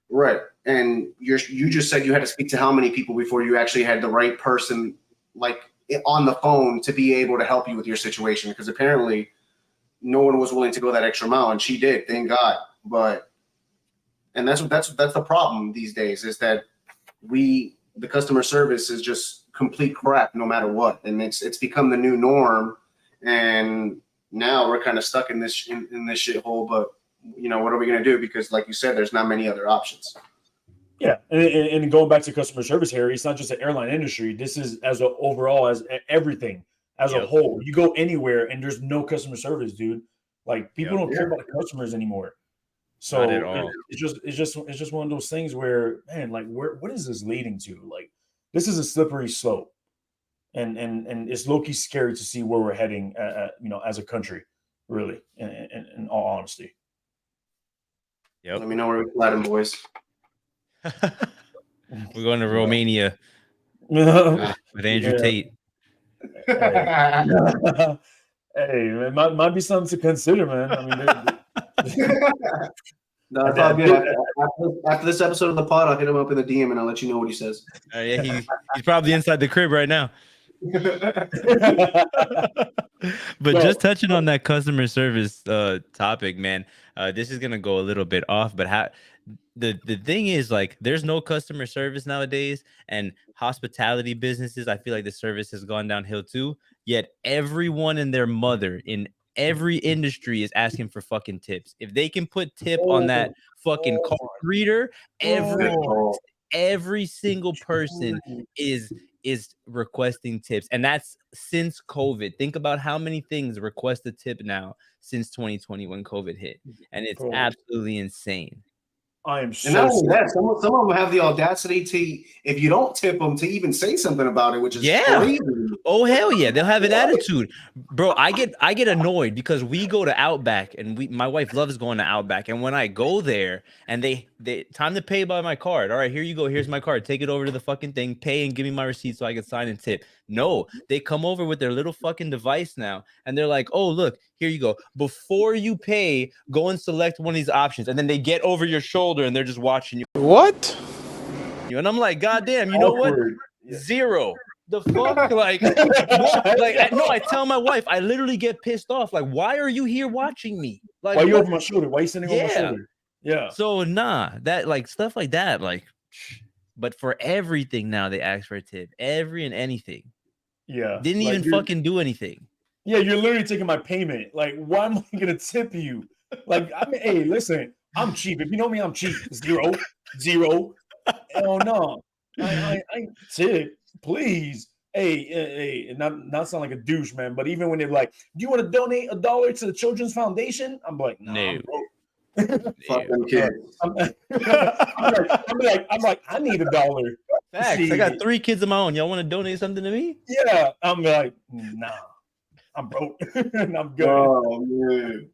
Right. And you just said you had to speak to how many people before you actually had the right person like on the phone to be able to help you with your situation? Because apparently no one was willing to go that extra mile, and she did, thank God. And that's the problem these days, is that the customer service is just complete crap no matter what, and it's become the new norm. And now we're kind of stuck in this shithole. But what are we going to do? Because like you said, there's not many other options. Yeah, and going back to customer service, Harry, it's not just the airline industry. This is overall as everything as a whole. You go anywhere and there's no customer service, dude. Like people don't care about the customers anymore. So Not at all. It's just one of those things where, man, like what is this leading to? Like this is a slippery slope, and it's low-key scary to see where we're heading, as a country, really, in all honesty. Yep. Let me know where we're Latin boys. We're going to Romania with Andrew Tate. Hey, man, might be something to consider, man. I mean, no, it's all good. After this episode of the pod, I'll hit him up in the DM and I'll let you know what he says. Yeah, he's probably inside the crib right now. But just touching on that customer service topic, man, this is gonna go a little bit off. But the thing is, like, there's no customer service nowadays, and hospitality businesses, I feel like the service has gone downhill too. Yet everyone and their mother in every industry is asking for fucking tips. If they can put tip on that fucking card reader, every single person is requesting tips, and that's since COVID. Think about how many things request a tip now since 2020 when COVID hit, and it's absolutely insane. I am And so not only sorry. that, some of them have the audacity to, if you don't tip them, to even say something about it, which is Yeah. crazy. Oh hell yeah, they'll have an attitude, bro. I get annoyed because we go to Outback, and my wife loves going to Outback, and when I go there and they time to pay by my card. All right, here you go. Here's my card. Take it over to the fucking thing, pay, and give me my receipt so I can sign and tip. No, they come over with their little fucking device now, and they're like, "Oh look, here you go. Before you pay, go and select one of these options," and then they get over your shoulder and they're just watching you. What? And I'm like, God damn, you know what? Awkward. Zero. The fuck, like, what? Like, I tell my wife, I literally get pissed off. Like, why are you here watching me? Like, Why are you over my shoulder? Why are you sitting over my Yeah. shoulder? Yeah. So nah, that like stuff like that, like, but for everything now they ask for a tip, every and anything. Yeah. Didn't Like, even fucking do anything. Yeah, you're literally taking my payment. Like, why am I gonna tip you? Like, I mean, hey, listen, I'm cheap. If you know me, I'm cheap. Zero. Hell no. I tip, please. Hey, not sound like a douche, man. But even when they're like, "Do you want to donate $1 to the Children's Foundation?" I'm like, nah, No. I'm broke. Fuck them kids. I'm like, I need $1. Facts. I got 3 kids of my own. Y'all want to donate something to me? Yeah, I'm like, nah, I'm broke and I'm good. Oh man.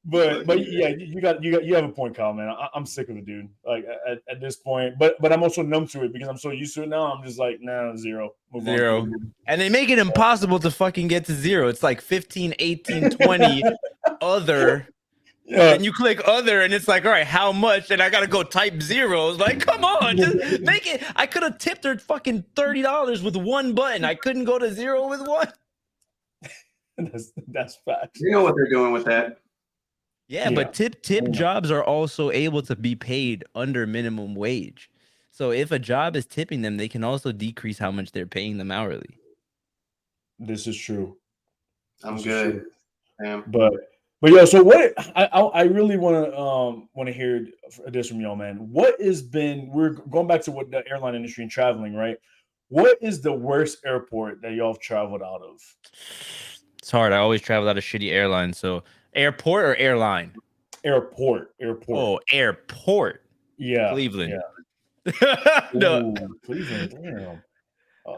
But yeah, you have a point, Kyle, man. I'm sick of it, dude. Like at this point, but I'm also numb to it because I'm so used to it now. I'm just like, nah, zero. Move on. Zero. And they make it impossible to fucking get to zero. It's like 15, 18, 20 other. Yeah. And you click other, and it's like, all right, how much? And I gotta go type zeros. Like, come on, just make it. I could have tipped her fucking $30 with one button. I couldn't go to zero with one. That's facts. You know what they're doing with that. Yeah, Yeah. but tip jobs are also able to be paid under minimum wage. So if a job is tipping them, they can also decrease how much they're paying them hourly. This is true. I'm This is good. true. Damn. But yeah, so what I really want to hear this from y'all, man. What has been, we're going back to what the airline industry and traveling, right? What is the worst airport that y'all have traveled out of? It's hard. I always travel out of shitty airlines. So airport or airline? Airport. Oh, airport. Yeah. Cleveland. Yeah. No, Ooh, Cleveland. Damn.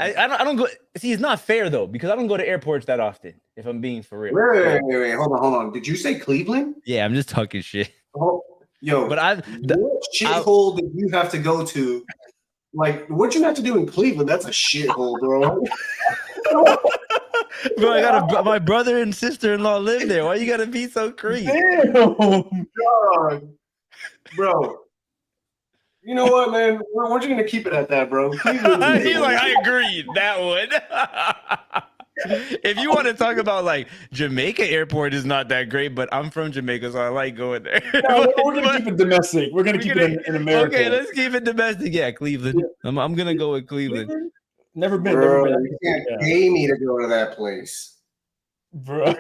I don't go. See, it's not fair though, because I don't go to airports that often. If I'm being for real. Wait. Hold on. Did you say Cleveland? Yeah, I'm just talking shit. Oh, yo, But what shithole did you have to go to? Like, what you have to do in Cleveland? That's a shithole, bro. bro, I got my brother and sister-in-law live there. Why you gotta be so crazy? Damn. God, bro. You know what, man? We're just gonna keep it at that, bro. He's like, I agree. That one. If you want to talk about like Jamaica airport is not that great, but I'm from Jamaica, so I like going there. No, we're gonna keep it domestic. We're gonna keep it in America. Okay, let's keep it domestic. Yeah, Cleveland. I'm gonna go with Cleveland. Never been. Bro, Never been. you can't pay me to go to that place. Bro.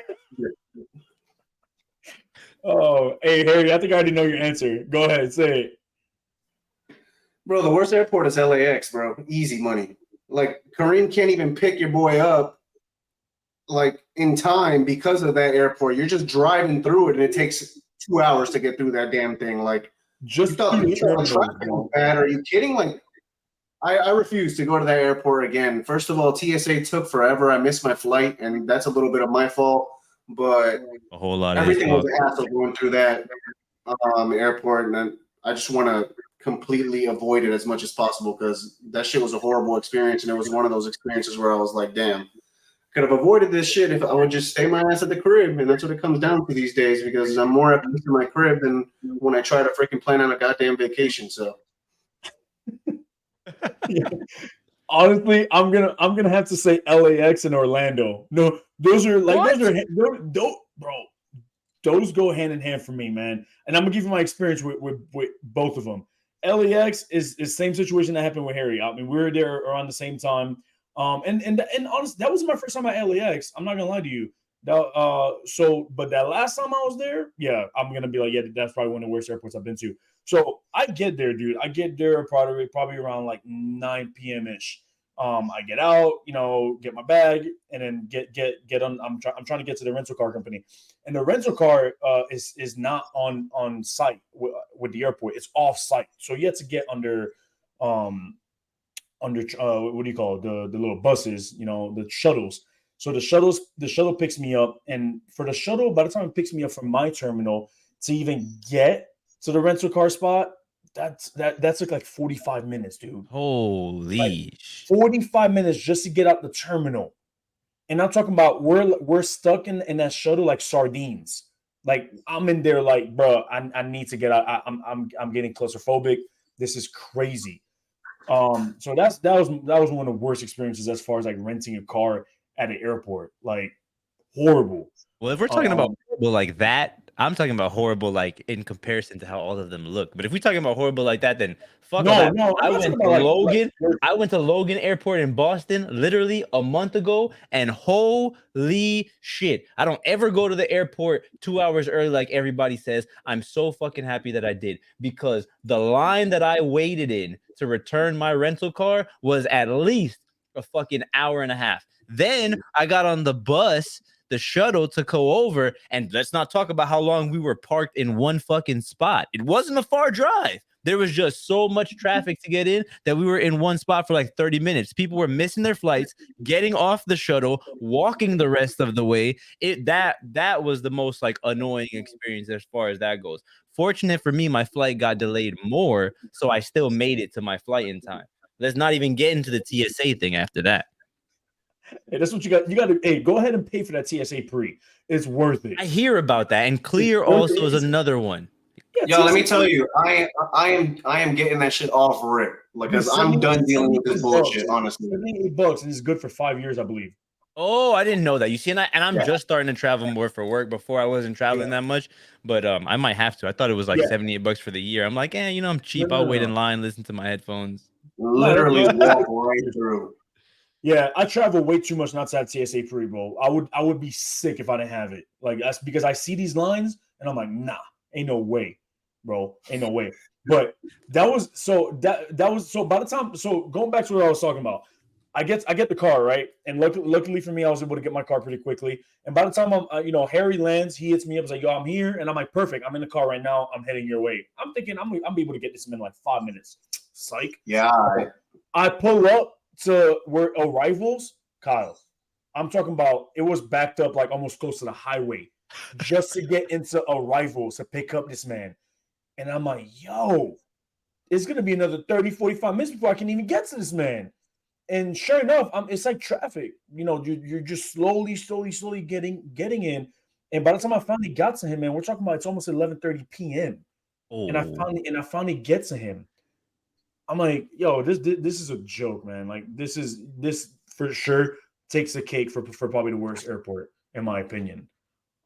Oh, hey, Harry, I think I already know your answer. Go ahead, say it. Bro, the worst airport is LAX, bro. Easy money. Like, Kareem can't even pick your boy up, like, in time because of that airport. You're just driving through it, and it takes 2 hours to get through that damn thing. Like, Just you thought the traffic was bad. Are you kidding? Like, I refuse to go to that airport again. First of all, TSA took forever. I missed my flight, and that's a little bit of my fault. But A whole lot of everything was a hassle going through that airport, and I just want to completely avoid it as much as possible because that shit was a horrible experience, and it was one of those experiences where I was like, damn, could have avoided this shit if I would just stay my ass at the crib. And that's what it comes down to these days because I'm more at peace in my crib than when I try to freaking plan on a goddamn vacation. So Yeah. Honestly, I'm gonna have to say LAX and Orlando. No, those are like those, bro. those go hand in hand for me, man. And I'm gonna give you my experience with both of them. LAX is same situation that happened with Harry. I mean, we were there around the same time. And honestly, that was my first time at LAX. I'm not gonna lie to you. But that last time I was there, yeah, I'm gonna be like, yeah, that's probably one of the worst airports I've been to. So I get there, dude. I get there probably around like 9 p.m. ish. I get out, get my bag, and then get on. I'm trying to get to the rental car company, and the rental car is not on site with the airport. It's off site, so you have to get under what do you call it? The little buses, the shuttles. So the shuttle picks me up, and for the shuttle, by the time it picks me up from my terminal to even get to the rental car spot, that took like 45 minutes, dude. Holy 45 minutes just to get out the terminal. And I'm talking about we're stuck in that shuttle like sardines. Like I'm in there like, bro, I need to get out. I'm getting claustrophobic. This is crazy. So that was one of the worst experiences as far as like renting a car at an airport. Like horrible. Well, if we're talking about horrible like that, I'm talking about horrible like in comparison to how all of them look. But if we're talking about horrible like that, then fuck all that. I went to Logan. I went to Logan Airport in Boston literally a month ago, and holy shit, I don't ever go to the airport 2 hours early like everybody says. I'm so fucking happy that I did, because the line that I waited in to return my rental car was at least a fucking hour and a half. Then I got on the bus, the shuttle, to go over, and let's not talk about how long we were parked in one fucking spot. It wasn't a far drive. There was just so much traffic to get in that we were in one spot for like 30 minutes. People were missing their flights, getting off the shuttle, walking the rest of the way. That was the most like annoying experience as far as that goes. Fortunate for me, my flight got delayed more, so I still made it to my flight in time. Let's not even get into the TSA thing after that. Hey, that's what you got. You got to go ahead and pay for that TSA pre. It's worth it. I hear about that, and Clear also is another one. Yeah, let me tell you, I am getting that shit off rip, because I'm done dealing with this bullshit. Honestly, $78, and it's good for 5 years, I believe. Oh, I didn't know that. You see, and I'm just starting to travel more for work. Before I wasn't traveling that much, but I might have to. I thought it was like $78 for the year. I'm like, I'm cheap. I'll wait in line, listen to my headphones. Literally walk right through. Yeah, I travel way too much not to have TSA pre, bro. I would be sick if I didn't have it. Like that's because I see these lines and I'm like, nah, ain't no way, bro, ain't no way. But that was by the time. So going back to what I was talking about, I get the car right, and luckily for me, I was able to get my car pretty quickly. And by the time I'm, Harry lands, he hits me up, he's like, yo, I'm here, and I'm like, perfect, I'm in the car right now, I'm heading your way. I'm thinking I'm able to get this in like 5 minutes. Psych. Yeah. I pull up to where arrivals, Kyle. I'm talking about it was backed up like almost close to the highway just to get into arrivals to pick up this man. And I'm like, yo, it's going to be another 30, 45 minutes before I can even get to this man. And sure enough, it's like traffic. You're just slowly getting in. And by the time I finally got to him, man, we're talking about it's almost 11:30 p.m. Oh. And I finally get to him. I'm like, yo, this is a joke, man. Like this for sure takes the cake for probably the worst airport in my opinion.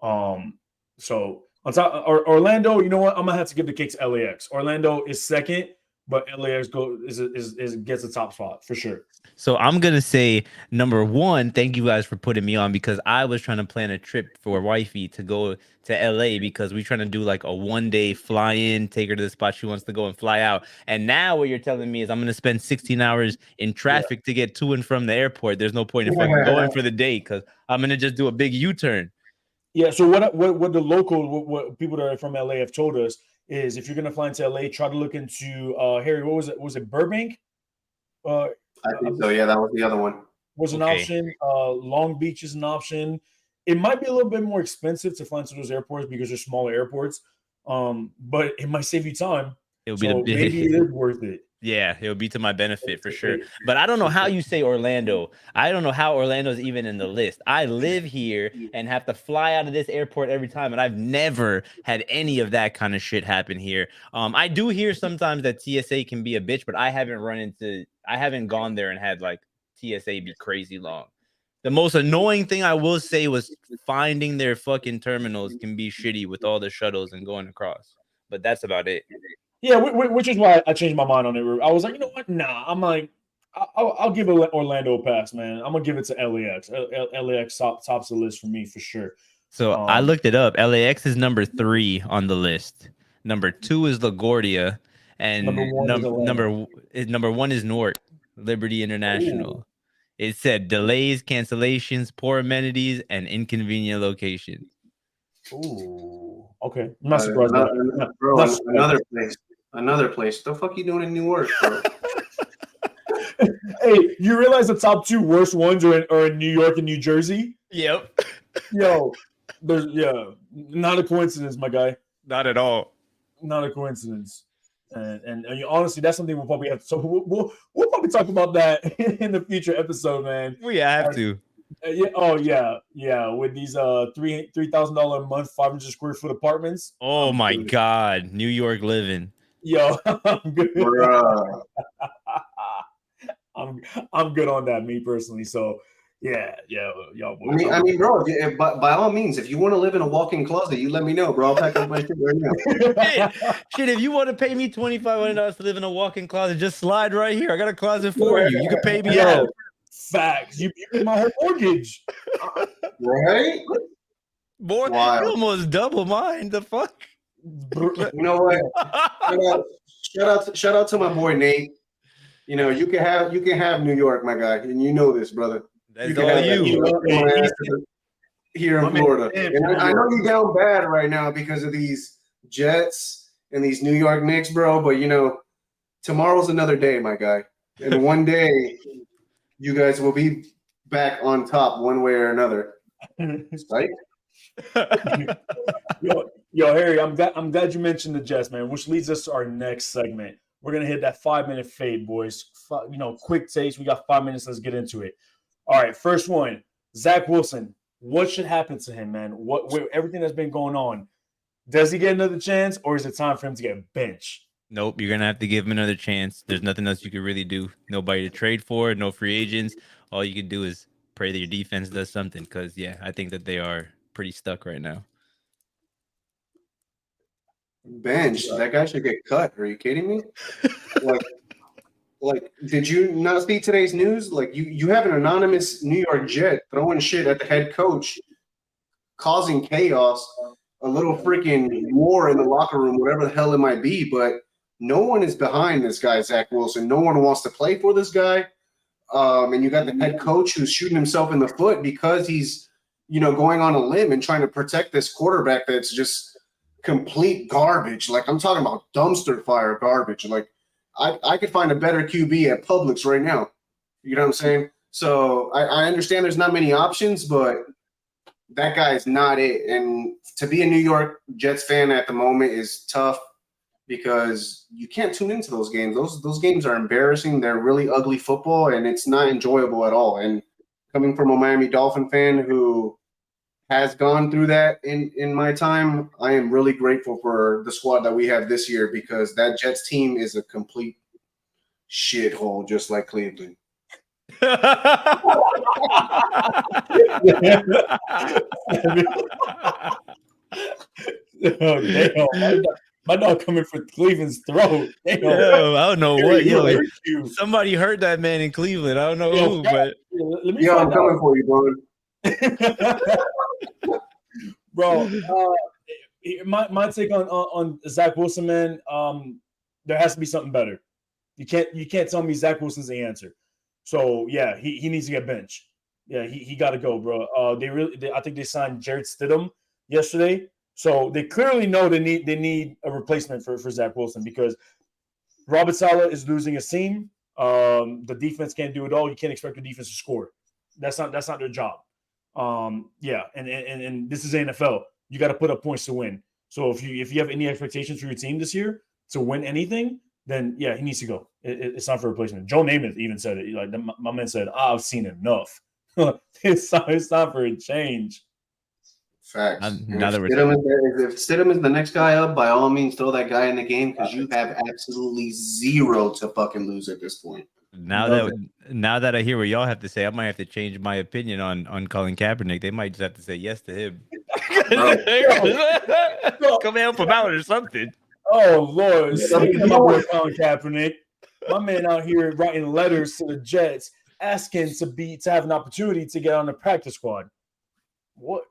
So on top Orlando, you know what? I'm gonna have to give the cake to LAX. Orlando is second, but LAX gets the top spot for sure. So I'm gonna say number one, thank you guys for putting me on, because I was trying to plan a trip for wifey to go to LA, because we're trying to do like a 1-day fly in, take her to the spot she wants to go and fly out. And now what you're telling me is I'm gonna spend 16 hours in traffic to get to and from the airport. There's no point in fucking going for the day, because I'm gonna just do a big U-turn. Yeah. So what the local what people that are from LA have told us is if you're gonna fly into LA, try to look into Harry. What was it? Was it Burbank? I think so. Yeah, that was the other one. Was an option. Long Beach is an option. It might be a little bit more expensive to fly into those airports because they're smaller airports. But it might save you time. Maybe it is worth it. Yeah, it would be to my benefit for sure. But I don't know how you say Orlando. I don't know how Orlando's even in the list. I live here and have to fly out of this airport every time, and I've never had any of that kind of shit happen here. I do hear sometimes that TSA can be a bitch, but I haven't gone there and had like TSA be crazy long. The most annoying thing I will say was finding their fucking terminals can be shitty with all the shuttles and going across. But that's about it. Yeah, which is why I changed my mind on it. I was like, you know what? Nah, I'm like, I'll give Orlando a pass, man. I'm gonna give it to LAX. LAX tops the list for me for sure. So I looked it up. LAX is number 3 on the list. Number 2 is LaGuardia, and number 1 is Newark, Liberty International. Ooh. It said delays, cancellations, poor amenities, and inconvenient locations. Ooh, okay. I'm not surprised. Another place. What the fuck you doing in Newark, bro? Hey, you realize the top 2 worst ones are in New York and New Jersey? Yep. Yo, not a coincidence, my guy. Not at all. Not a coincidence. And honestly, that's something we'll probably have to. So we'll probably talk about that in the future episode, man. We have to. Yeah. With these $3,000 a month, 500 square foot apartments. Oh my God, New York living. Yo, I'm good. I'm good on that, me personally. So yeah, y'all. I mean, bro, by all means, if you want to live in a walk-in closet, you let me know, bro. I'll pack up my shit right now. Shit, if you want to pay me $2,500 to live in a walk-in closet, just slide right here. I got a closet for you. You can pay me out. Facts. You pay my whole mortgage. Right? Boy, you almost double mine. The fuck? You know what? Shout out to my boy Nate. You know, you can have New York, my guy, and you know this, brother. That's all you. Here in Florida. And I know you're down bad right now because of these Jets and these New York Knicks, bro. But you know, tomorrow's another day, my guy. And one day you guys will be back on top one way or another. Right? Yo, Harry, I'm glad you mentioned the Jets, man, which leads us to our next segment. We're gonna hit that 5-minute fade, boys. Quick takes. We got 5 minutes. Let's get into it. All right, first one, Zach Wilson. What should happen to him, man? Everything that's been going on, does he get another chance, or is it time for him to get benched? Nope, you're gonna have to give him another chance. There's nothing else you can really do. Nobody to trade for, no free agents. All you can do is pray that your defense does something. Because I think that they are pretty stuck right now. Bench. That guy should get cut. Are you kidding me? Like, did you not see today's news? Like, you have an anonymous New York Jet throwing shit at the head coach, causing chaos, a little freaking war in the locker room, whatever the hell it might be. But no one is behind this guy, Zach Wilson. No one wants to play for this guy. And you got the head coach who's shooting himself in the foot because he's, going on a limb and trying to protect this quarterback that's just complete garbage. Like, I'm talking about dumpster fire garbage. Like, I could find a better QB at Publix right now. You know what I'm saying? So I understand there's not many options, but that guy is not it. And to be a New York Jets fan at the moment is tough because you can't tune into those games. Those games are embarrassing. They're really ugly football, and it's not enjoyable at all. And coming from a Miami Dolphin fan who has gone through that in my time, I am really grateful for the squad that we have this year because that Jets team is a complete shithole, just like Cleveland. My dog coming for Cleveland's throat. Yo, I don't know what. Somebody hurt that man in Cleveland. I don't know who, but I'm coming for you, bro. Bro, my take on Zach Wilson, man. There has to be something better. You can't tell me Zach Wilson's the answer. So yeah, he needs to get benched. Yeah, he got to go, bro. I think they signed Jarrett Stidham yesterday, so they clearly know they need a replacement for Zach Wilson because Robert Saleh is losing a seam. The defense can't do it all. You can't expect the defense to score. That's not their job. And this is NFL. You got to put up points to win. So if you have any expectations for your team this year to win anything, then yeah, he needs to go. It's time for replacement. Joe Namath even said it. Like my man said, I've seen enough. It's time for a change. Facts. If Stidham is the next guy up, by all means, throw that guy in the game because you have absolutely zero to fucking lose at this point. Now that I hear what y'all have to say, I might have to change my opinion on Colin Kaepernick. They might just have to say yes to him. Come help him out or something. Oh Lord, speaking of my boy Colin Kaepernick, my man out here writing letters to the Jets asking to have an opportunity to get on the practice squad. What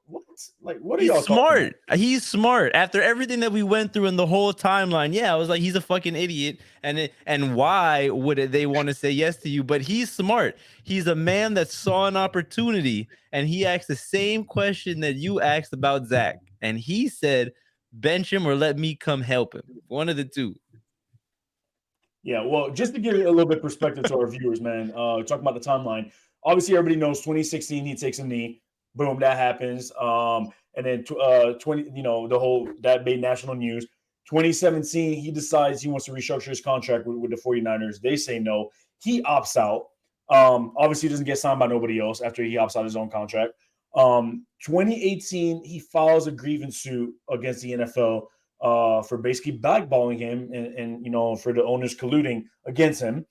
are y'all smart? He's smart. After everything that we went through in the whole timeline, I was like, he's a fucking idiot. And why would they want to say yes to you? But he's smart. He's a man that saw an opportunity, and he asked the same question that you asked about Zach, and he said, bench him or let me come help him. One of the two. Yeah, well, just to give a little bit of perspective to our viewers, man, talking about the timeline. Obviously, everybody knows 2016, he takes a knee. Boom, that happens. And then 20, that made national news. 2017, he decides he wants to restructure his contract with the 49ers. They say no. He opts out. Obviously, he doesn't get signed by nobody else after he opts out his own contract. 2018, he files a grievance suit against the NFL for basically blackballing him and for the owners colluding against him.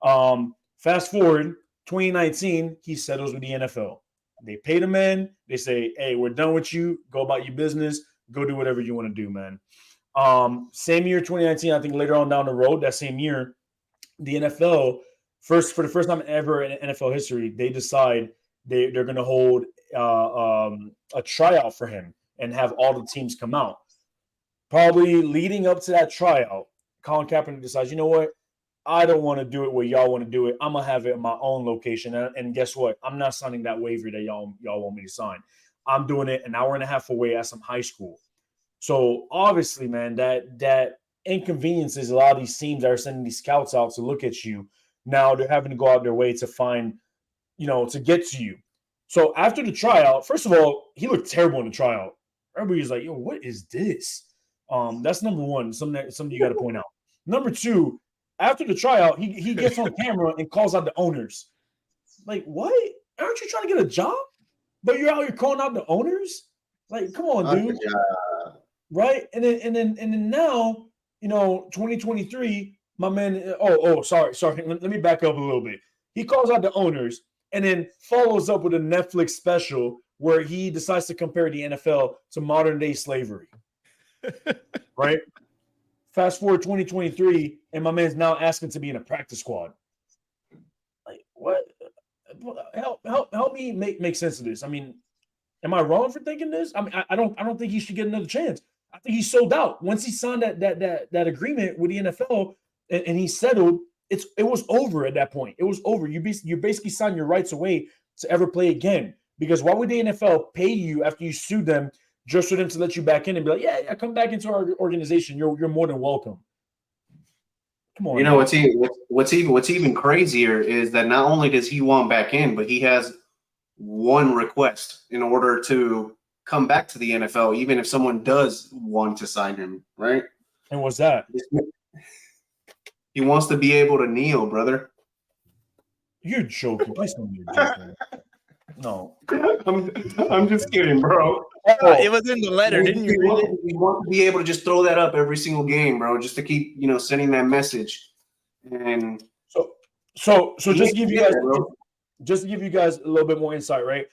Fast forward, 2019, he settles with the NFL. They paid him in. They say, hey, we're done with you. Go about your business. Go do whatever you want to do, man. Same year, 2019, I think later on down the road, that same year, the NFL, for the first time ever in NFL history, they decide they're going to hold a tryout for him and have all the teams come out. Probably leading up to that tryout, Colin Kaepernick decides, you know what? I don't want to do it where y'all want to do it. I'm going to have it in my own location. And guess what? I'm not signing that waiver that y'all want me to sign. I'm doing it an hour and a half away at some high school. So obviously, man, that inconveniences a lot of these teams that are sending these scouts out to look at you. Now they're having to go out their way to find, to get to you. So after the tryout, first of all, he looked terrible in the tryout. Everybody's like, yo, what is this? That's number one, something you got to point out. Number two, after the tryout, he gets on camera and calls out the owners. Like, what? Aren't you trying to get a job? But you're out here calling out the owners? Like, come on, dude. Right? And then now, 2023, my man. Sorry. Let me back up a little bit. He calls out the owners and then follows up with a Netflix special where he decides to compare the NFL to modern day slavery. Right? Fast forward 2023, and my man's now asking to be in a practice squad. Like, what? Help me make sense of this. I mean, am I wrong for thinking this? I mean, I don't think he should get another chance. I think he's sold out. Once he signed that agreement with the NFL and he settled, it was over at that point. It was over. You basically signed your rights away to ever play again. Because why would the NFL pay you after you sued them just for them to let you back in and be like, yeah, come back into our organization. You're more than welcome. Come on. What's even crazier is that not only does he want back in, but he has one request in order to come back to the NFL, even if someone does want to sign him, right? And what's that? He wants to be able to kneel, brother. You're joking. Please tell me you're joking. No. I'm just kidding, bro. It was in the letter, didn't you read it? We want to be able to just throw that up every single game, bro, just to keep, sending that message. And so just to give you guys a little bit more insight, right?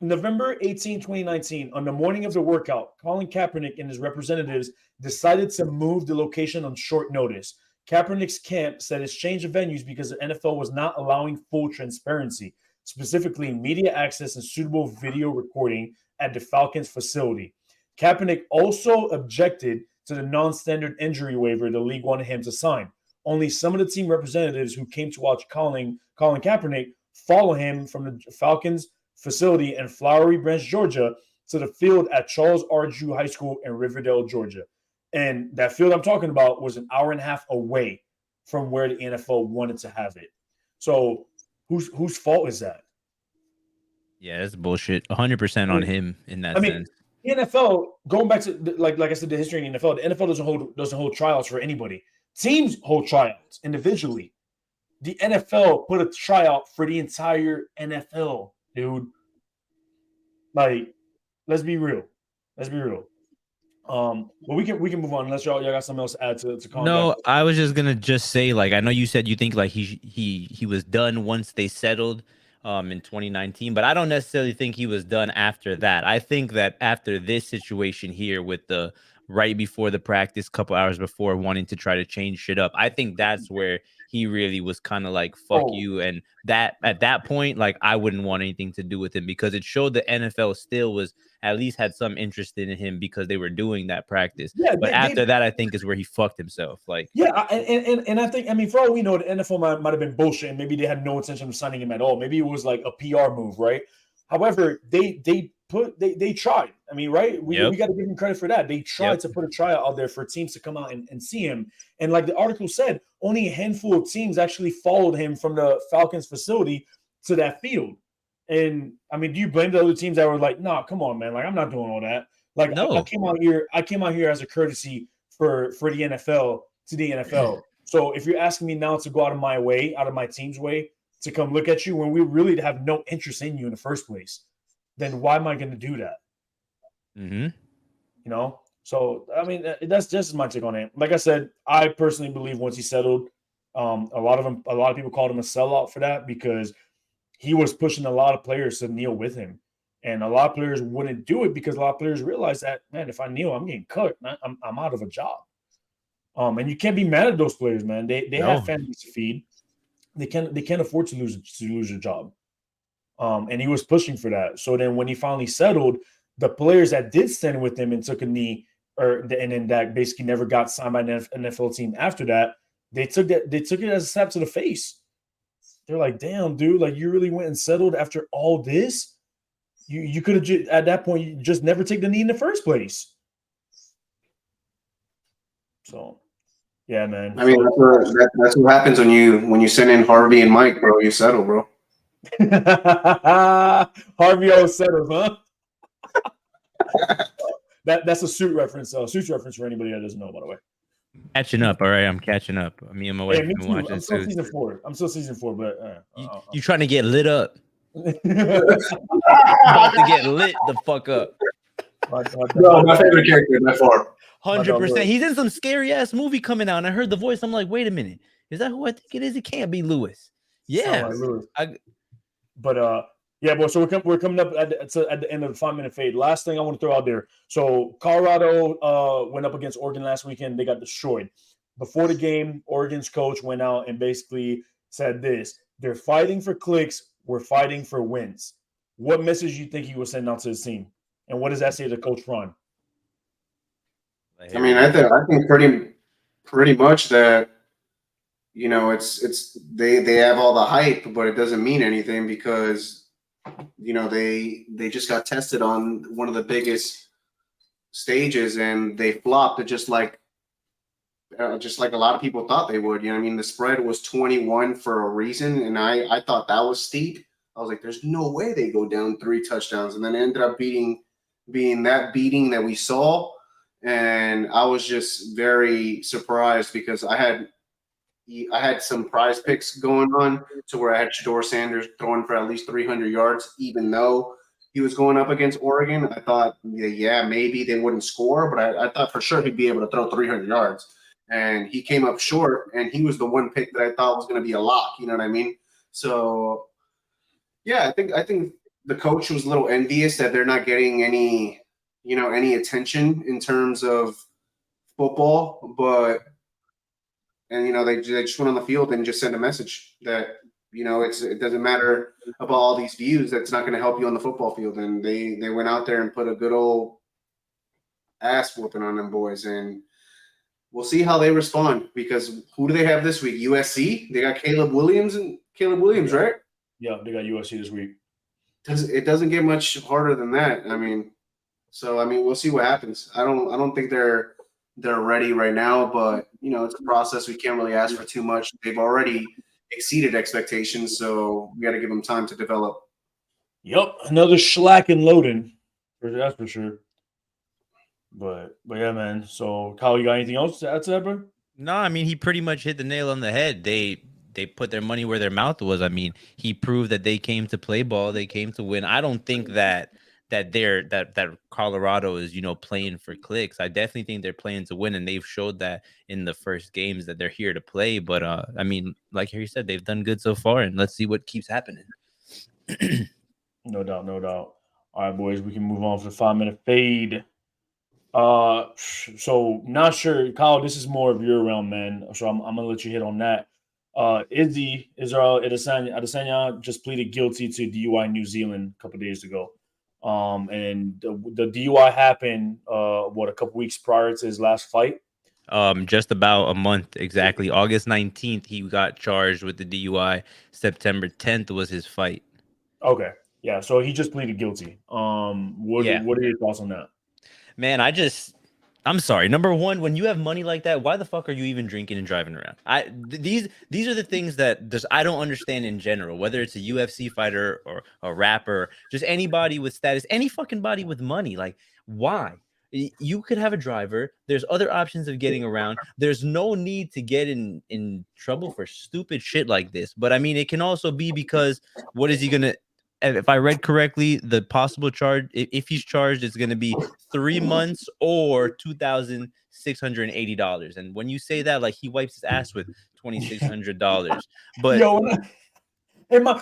November 18, 2019, on the morning of the workout, Colin Kaepernick and his representatives decided to move the location on short notice. Kaepernick's camp said it's changed the venues because the NFL was not allowing full transparency, specifically media access and suitable video recording at the Falcons facility. Kaepernick also objected to the non-standard injury waiver the league wanted him to sign. Only some of the team representatives who came to watch Colin Kaepernick follow him from the Falcons facility in Flowery Branch, Georgia, to the field at Charles R. Drew High School in Riverdale, Georgia. And that field I'm talking about was an hour and a half away from where the NFL wanted to have it. So whose fault is that? Yeah, that's bullshit. 100% on him in that sense. The NFL, going back to like I said, the history in the NFL, the NFL doesn't hold tryouts for anybody. Teams hold tryouts individually. The NFL put a tryout for the entire NFL, dude. Like, let's be real. But we can move on unless y'all got something else to add to Colin No, Kaepernick. I was just gonna say, like, I know you said you think like he was done once they settled in 2019, but I don't necessarily think he was done after that. I think that after this situation here with the right before the practice, couple hours before, wanting to try to change shit up, I think that's where he really was kind of like fuck Oh. you. And that at that point, like, I wouldn't want anything to do with him because it showed the NFL still was at least had some interest in him because they were doing that practice. Yeah, But after that, I think is where he fucked himself. Like, and I think, I mean, for all we know, the NFL might have been bullshit, and maybe they had no intention of signing him at all. Maybe it was like a PR move, right? However, they tried. I mean, right? We got to give them credit for that. They tried to put a tryout out there for teams to come out and see him. And like the article said, only a handful of teams actually followed him from the Falcons facility to that field. And I mean, do you blame the other teams that were like, "Nah, come on, man! Like, I'm not doing all that." Like, no. I came out here as a courtesy for the NFL to the NFL. So if you're asking me now to go out of my team's way to come look at you when we really have no interest in you in the first place, then why am I going to do that? Mm-hmm. You know? So, I mean, that's just my take on it. Like I said, I personally believe once he settled, a lot of people called him a sellout for that because he was pushing a lot of players to kneel with him. And a lot of players wouldn't do it because a lot of players realize that, man, if I kneel, I'm getting cut. I'm out of a job. And you can't be mad at those players, man. They have families to feed. They can't afford to lose their job. And he was pushing for that. So then when he finally settled, the players that did stand with him and took a knee, and then that basically never got signed by an NFL team after that, they took it as a slap to the face. They're like, damn, dude, like you really went and settled after all this? You could have at that point you just never take the knee in the first place. So, yeah, man. I mean, that's what happens when you send in Harvey and Mike, bro. You settle, bro. Harvey always settles, huh? That's a Suits reference for anybody that doesn't know, by the way. Catching up, all right. I'm catching up. Me and my wife been watching. I'm still season 4. But you trying to get lit up? About to get lit the fuck up. No, my favorite character by far. 100%. He's in some scary ass movie coming out, and I heard the voice. I'm like, wait a minute, is that who I think it is? It can't be Lewis. Yeah, like Lewis. Yeah, boy. So we're coming up at the end of the 5-minute fade. Last thing I want to throw out there. So Colorado went up against Oregon last weekend. They got destroyed. Before the game, Oregon's coach went out and basically said this: they're fighting for clicks. We're fighting for wins. What message do you think he was sending out to his team? And what does that say to Coach Ron? I mean, I think pretty much that, you know, it's they have all the hype, but it doesn't mean anything because, you know, they just got tested on one of the biggest stages and they flopped just like a lot of people thought they would. You know what I mean? The spread was 21 for a reason, and I thought that was steep. I was like, there's no way they go down 3 touchdowns, and then it ended up being that beating that we saw. And I was just very surprised because I had some prize picks going on to where I had Shedeur Sanders throwing for at least 300 yards, even though he was going up against Oregon. I thought, yeah, maybe they wouldn't score, but I thought for sure he'd be able to throw 300 yards. And he came up short, and he was the one pick that I thought was going to be a lock. You know what I mean? So, yeah, I think the coach was a little envious that they're not getting any attention in terms of football, and they just went on the field and just sent a message that, you know, it doesn't matter about all these views. That's not going to help you on the football field. And they went out there and put a good old ass whooping on them boys. And we'll see how they respond because who do they have this week? USC. They got Caleb Williams, right? Yeah, they got USC this week. It doesn't get much harder than that. I mean, we'll see what happens. I don't think they're ready right now, but you know, it's a process. We can't really ask for too much. They've already exceeded expectations, so we got to give them time to develop. Yep, another Schlack and loading, that's for sure. But yeah, man. So Kyle, you got anything else to add to that, bro? No, I mean, he pretty much hit the nail on the head. They put their money where their mouth was. I mean, he proved that they came to play ball. They came to win. I don't think that that Colorado is, playing for clicks. I definitely think they're playing to win, and they've showed that in the first games that they're here to play. But I mean, like Harry said, they've done good so far, and let's see what keeps happening. No doubt, no doubt. All right, boys, we can move on for the 5-minute fade. So not sure, Kyle. This is more of your realm, man. So I'm gonna let you hit on that. Israel Adesanya just pleaded guilty to DUI in New Zealand a couple of days ago. And the DUI happened a couple weeks prior to his last fight. Just about a month exactly. August 19th, he got charged with the DUI. September 10th was his fight. Okay, yeah. So he just pleaded guilty. What are your thoughts on that? Man, I'm sorry. Number one, when you have money like that, why the fuck are you even drinking and driving around? These are the things that I don't understand in general. Whether it's a UFC fighter or a rapper, just anybody with status, any fucking body with money. Like, why? You could have a driver. There's other options of getting around. There's no need to get in trouble for stupid shit like this. But I mean, it can also be because what is he gonna? If I read correctly, the possible charge, if he's charged, is going to be 3 months or $2,680. And when you say that, like, he wipes his ass with $2,600. But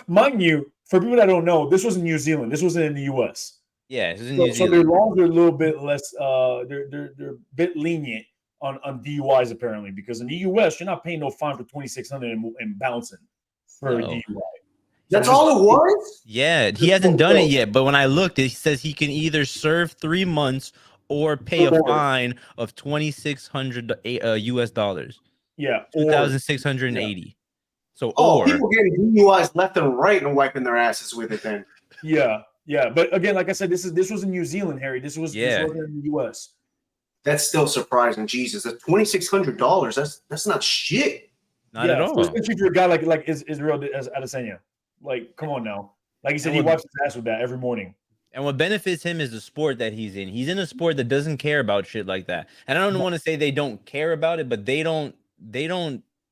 mind you, for people that don't know, this was in New Zealand. This wasn't in the U.S. Yeah, this is in New So Zealand. their laws are a little bit less. They're a bit lenient on DUIs apparently, because in the U.S. you're not paying no fine for $2,600 and bouncing for a DUI. That's all it was? Yeah, he hasn't done it yet. But when I looked, it says he can either serve 3 months or pay a fine of $2,600 US dollars. Yeah, 2,680. Yeah. So, people getting DUIs left and right and wiping their asses with it. Then, yeah. But again, like I said, this was in New Zealand, Harry. This wasn't in the US. That's still surprising. Jesus, that's $2,600. That's not shit. Not at all. Especially for a guy like Israel Adesanya. Like, come on now. Like you said, he wipes his ass with that every morning. And what benefits him is the sport that he's in. He's in a sport that doesn't care about shit like that. And I don't want to say they don't care about it, but they don't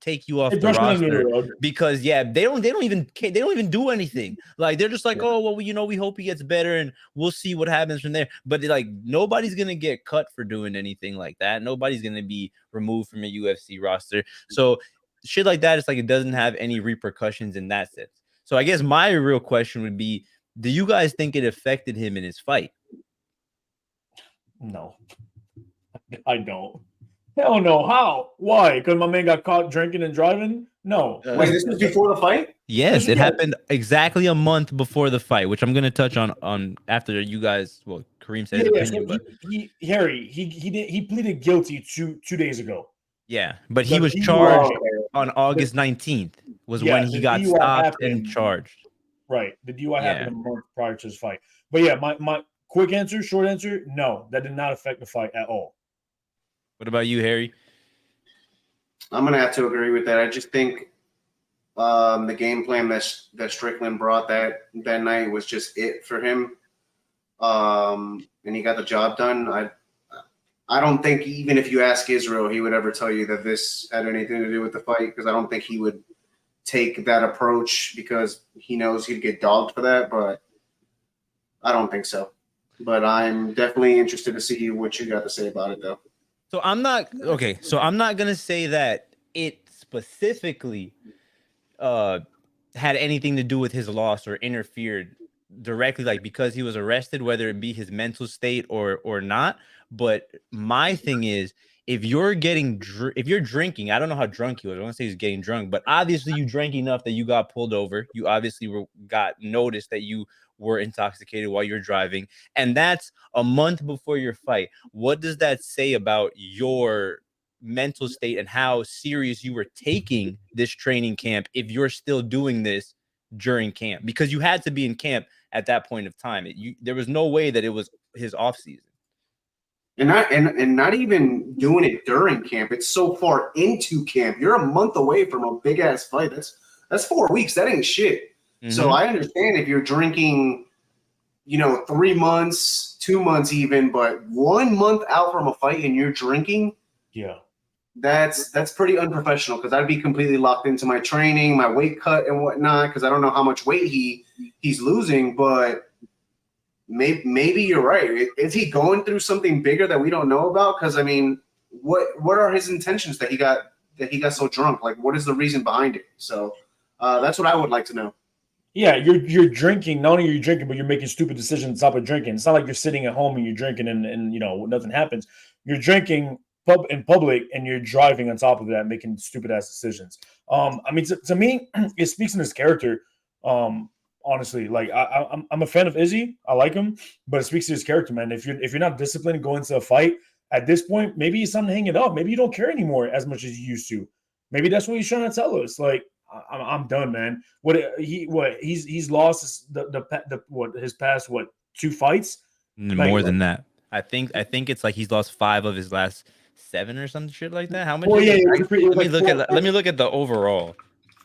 take you off the roster because they don't even do anything. Like, they're just like, oh well, we hope he gets better and we'll see what happens from there. But like, nobody's gonna get cut for doing anything like that. Nobody's gonna be removed from a UFC roster. So shit like that, it's like it doesn't have any repercussions in that sense. So I guess my real question would be, do you guys think it affected him in his fight? No, I don't. Hell no. How? Why? Because my man got caught drinking and driving? No. Wait, this was before the fight? Yes, it happened exactly a month before the fight, which I'm going to touch on after you guys. Well, Kareem said his opinion, but he pleaded guilty 2 days ago. Yeah, but he was charged on August 19th was when he got stopped and charged. Right. The DUI happened a month prior to his fight. But yeah, my short answer, no, that did not affect the fight at all. What about you, Harry? I'm going to have to agree with that. I just think the game plan that Strickland brought that night was just it for him. And he got the job done. I don't think even if you ask Israel, he would ever tell you that this had anything to do with the fight, because I don't think he would take that approach because he knows he'd get dogged for that. But I don't think so. But I'm definitely interested to see what you got to say about it, though. So I'm not going to say that it specifically had anything to do with his loss or interfered directly, like because he was arrested, whether it be his mental state or not. But my thing is, if you're drinking, I don't know how drunk he was. I don't want to say he's getting drunk, but obviously you drank enough that you got pulled over. You obviously got noticed that you were intoxicated while you're driving, and that's a month before your fight. What does that say about your mental state and how serious you were taking this training camp if you're still doing this during camp? Because you had to be in camp at that point of time. There was no way that it was his off season. And not even doing it during camp. It's so far into camp. You're a month away from a big ass fight. That's 4 weeks. That ain't shit. Mm-hmm. So I understand if you're drinking, 3 months, 2 months even, but 1 month out from a fight and you're drinking. Yeah. That's pretty unprofessional, because I'd be completely locked into my training, my weight cut and whatnot, because I don't know how much weight he's losing, but maybe you're right. Is he going through something bigger that we don't know about? Because I mean, what are his intentions that he got so drunk? Like, what is the reason behind it? So that's what I would like to know. Yeah, you're drinking. Not only are you drinking, but you're making stupid decisions on top of drinking. It's not like you're sitting at home and you're drinking and nothing happens. You're drinking in public and you're driving on top of that, making stupid ass decisions. I mean, to me, it speaks in his character. Honestly, like I'm a fan of Izzy. I like him, but it speaks to his character, man. If you're not disciplined going into a fight at this point, maybe it's time to hang it up. Maybe you don't care anymore as much as you used to. Maybe that's what he's trying to tell us. Like, I'm done, man. He's lost his past 2 fights? More than that. I think it's like he's lost 5 of his last 7 or some shit like that. How much? Well, yeah, let me look at the overall.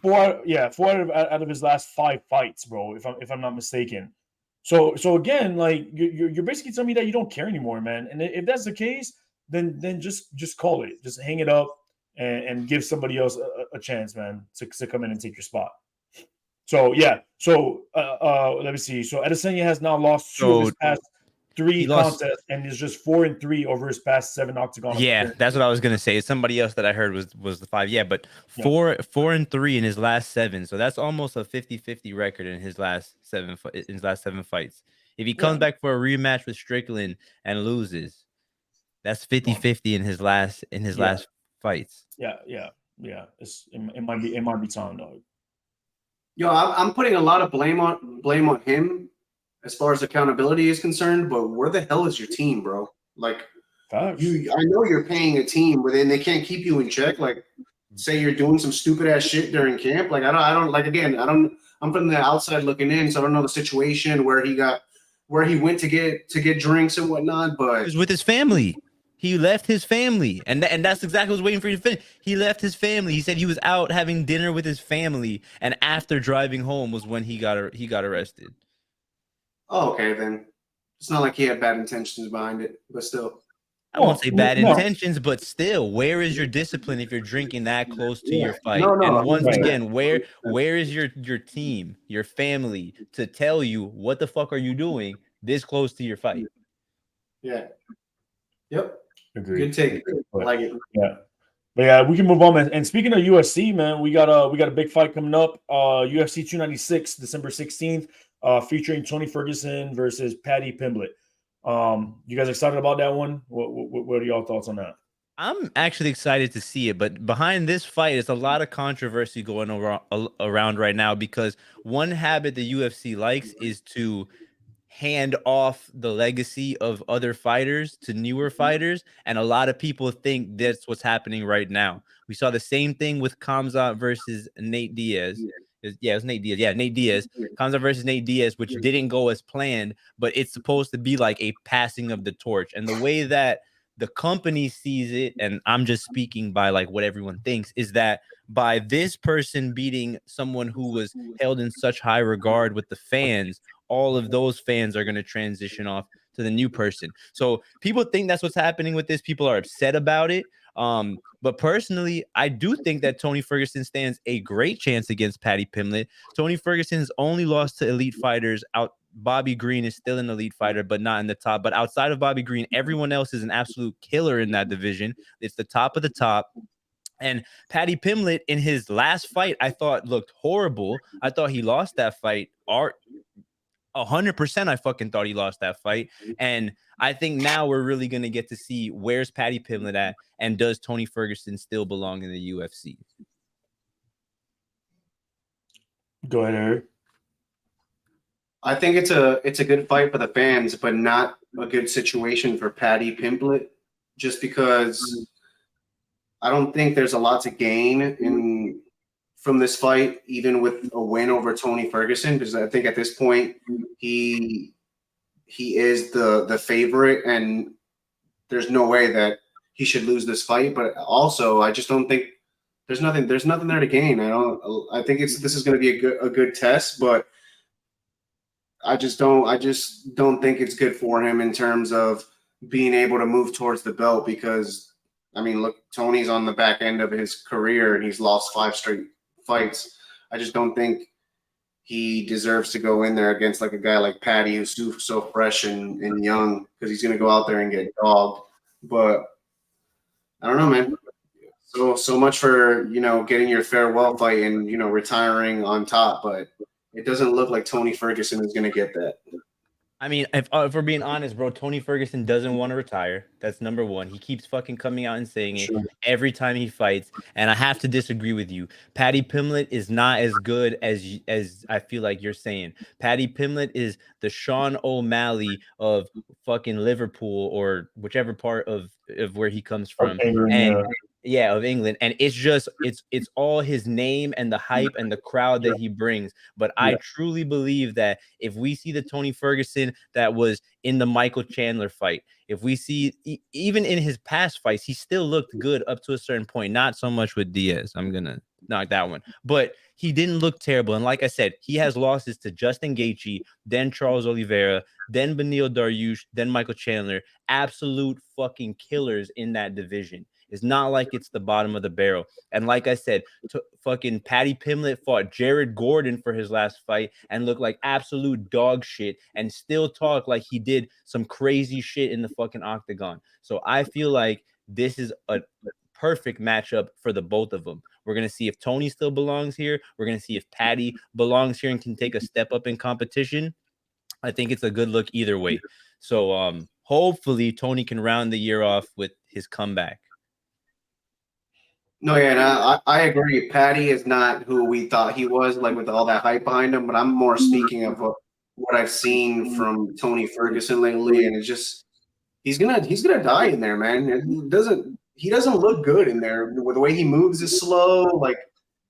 4 out of his last 5 fights, bro. If I'm not mistaken. So again, like you're basically telling me that you don't care anymore, man. And if that's the case, then just call it. Just hang it up and give somebody else a chance, man, to come in and take your spot. So yeah. So let me see. So Adesanya has now lost 2 of his past 3 contests and is just 4-3 over his past 7 octagon. Yeah, that's what I was gonna say. Somebody else that I heard was the 5. Yeah, but 4-3 in his last 7. So that's almost a 50-50 record in his last 7 fights. If he comes back for a rematch with Strickland and loses, that's 50-50 in his last fights. Yeah. It might be time, dog. Yo, I'm putting a lot of blame on him as far as accountability is concerned, but where the hell is your team, bro? Like, I know you're paying a team, but then they can't keep you in check. Like, say you're doing some stupid ass shit during camp. Like, I don't like, again, I'm from the outside looking in, so I don't know the situation where he went to get drinks and whatnot. But he was with his family. He left his family, and that's exactly what I was waiting for you to finish. He left his family. He said he was out having dinner with his family, and after driving home was when he got arrested. Oh, okay, then it's not like he had bad intentions behind it, but still. I won't say bad intentions, but still, where is your discipline if you're drinking that close to your fight? And once again, where is your team, your family to tell you what the fuck are you doing this close to your fight? Yeah. Yep. Agreed. Good take. I like it. Yeah. But yeah, we can move on, man. And speaking of UFC, man, we got a big fight coming up. UFC 296, December 16th, featuring Tony Ferguson versus Paddy Pimblett. You guys excited about that one? What are y'all thoughts on that? I'm actually excited to see it, but behind this fight is a lot of controversy going around right now because one habit the UFC likes is to hand off the legacy of other fighters to newer fighters, and a lot of people think that's what's happening right now. We saw the same thing with Khamzat versus Nate Diaz. It was Nate Diaz. Yeah, Nate Diaz. Khamzat versus Nate Diaz, which didn't go as planned, but it's supposed to be like a passing of the torch. And the way that the company sees it, and I'm just speaking by like what everyone thinks, is that by this person beating someone who was held in such high regard with the fans, all of those fans are going to transition off to the new person. So people think that's what's happening with this. People are upset about it. But personally, I do think that Tony Ferguson stands a great chance against Paddy Pimblett. Tony Ferguson's only lost to elite fighters out. Bobby Green is still an elite fighter, but not in the top. But outside of Bobby Green, everyone else is an absolute killer in that division. It's the top of the top. And Paddy Pimblett in his last fight, I thought looked horrible. I thought he lost that fight. 100%, I fucking thought he lost that fight. And I think now we're really going to get to see where's Paddy Pimblett at, and does Tony Ferguson still belong in the UFC? Go ahead, Eric. I think it's a good fight for the fans, but not a good situation for Paddy Pimblett, just because I don't think there's a lot to gain from this fight, even with a win over Tony Ferguson, because I think at this point he is the favorite, and there's no way that he should lose this fight. But also, I just don't think there's nothing there to gain. I think this is going to be a good test, but I just don't think it's good for him in terms of being able to move towards the belt, because I mean, look, Tony's on the back end of his career and he's lost 5 straight fights. I just don't think he deserves to go in there against like a guy like Patty who's so fresh and young because he's going to go out there and get dogged. But I don't know, man. So much for getting your farewell fight and retiring on top, but it doesn't look like Tony Ferguson is going to get that. I mean, if we're being honest, bro, Tony Ferguson doesn't want to retire. That's number one. He keeps fucking coming out and saying it every time he fights, and I have to disagree with you. Paddy Pimblett is not as good as I feel like you're saying. Paddy Pimblett is the Sean O'Malley of fucking Liverpool or whichever part of where he comes from, of England, and it's all his name and the hype and the crowd that he brings. But I truly believe that if we see the Tony Ferguson that was in the Michael Chandler fight, if we see even in his past fights, he still looked good up to a certain point. Not so much with Diaz. I'm gonna knock that one, but he didn't look terrible. And like I said, he has losses to Justin Gaethje, then Charles Oliveira, then Beneil Dariush, then Michael Chandler. Absolute fucking killers in that division. It's not like it's the bottom of the barrel. And like I said, fucking Paddy Pimblett fought Jared Gordon for his last fight and looked like absolute dog shit and still talk like he did some crazy shit in the fucking octagon. So I feel like this is a perfect matchup for the both of them. We're going to see if Tony still belongs here. We're going to see if Paddy belongs here and can take a step up in competition. I think it's a good look either way. So hopefully Tony can round the year off with his comeback. No, yeah, and I agree. Patty is not who we thought he was, like with all that hype behind him. But I'm more speaking of what I've seen from Tony Ferguson lately, and it's just he's gonna die in there, man. He doesn't look good in there. The way he moves is slow. Like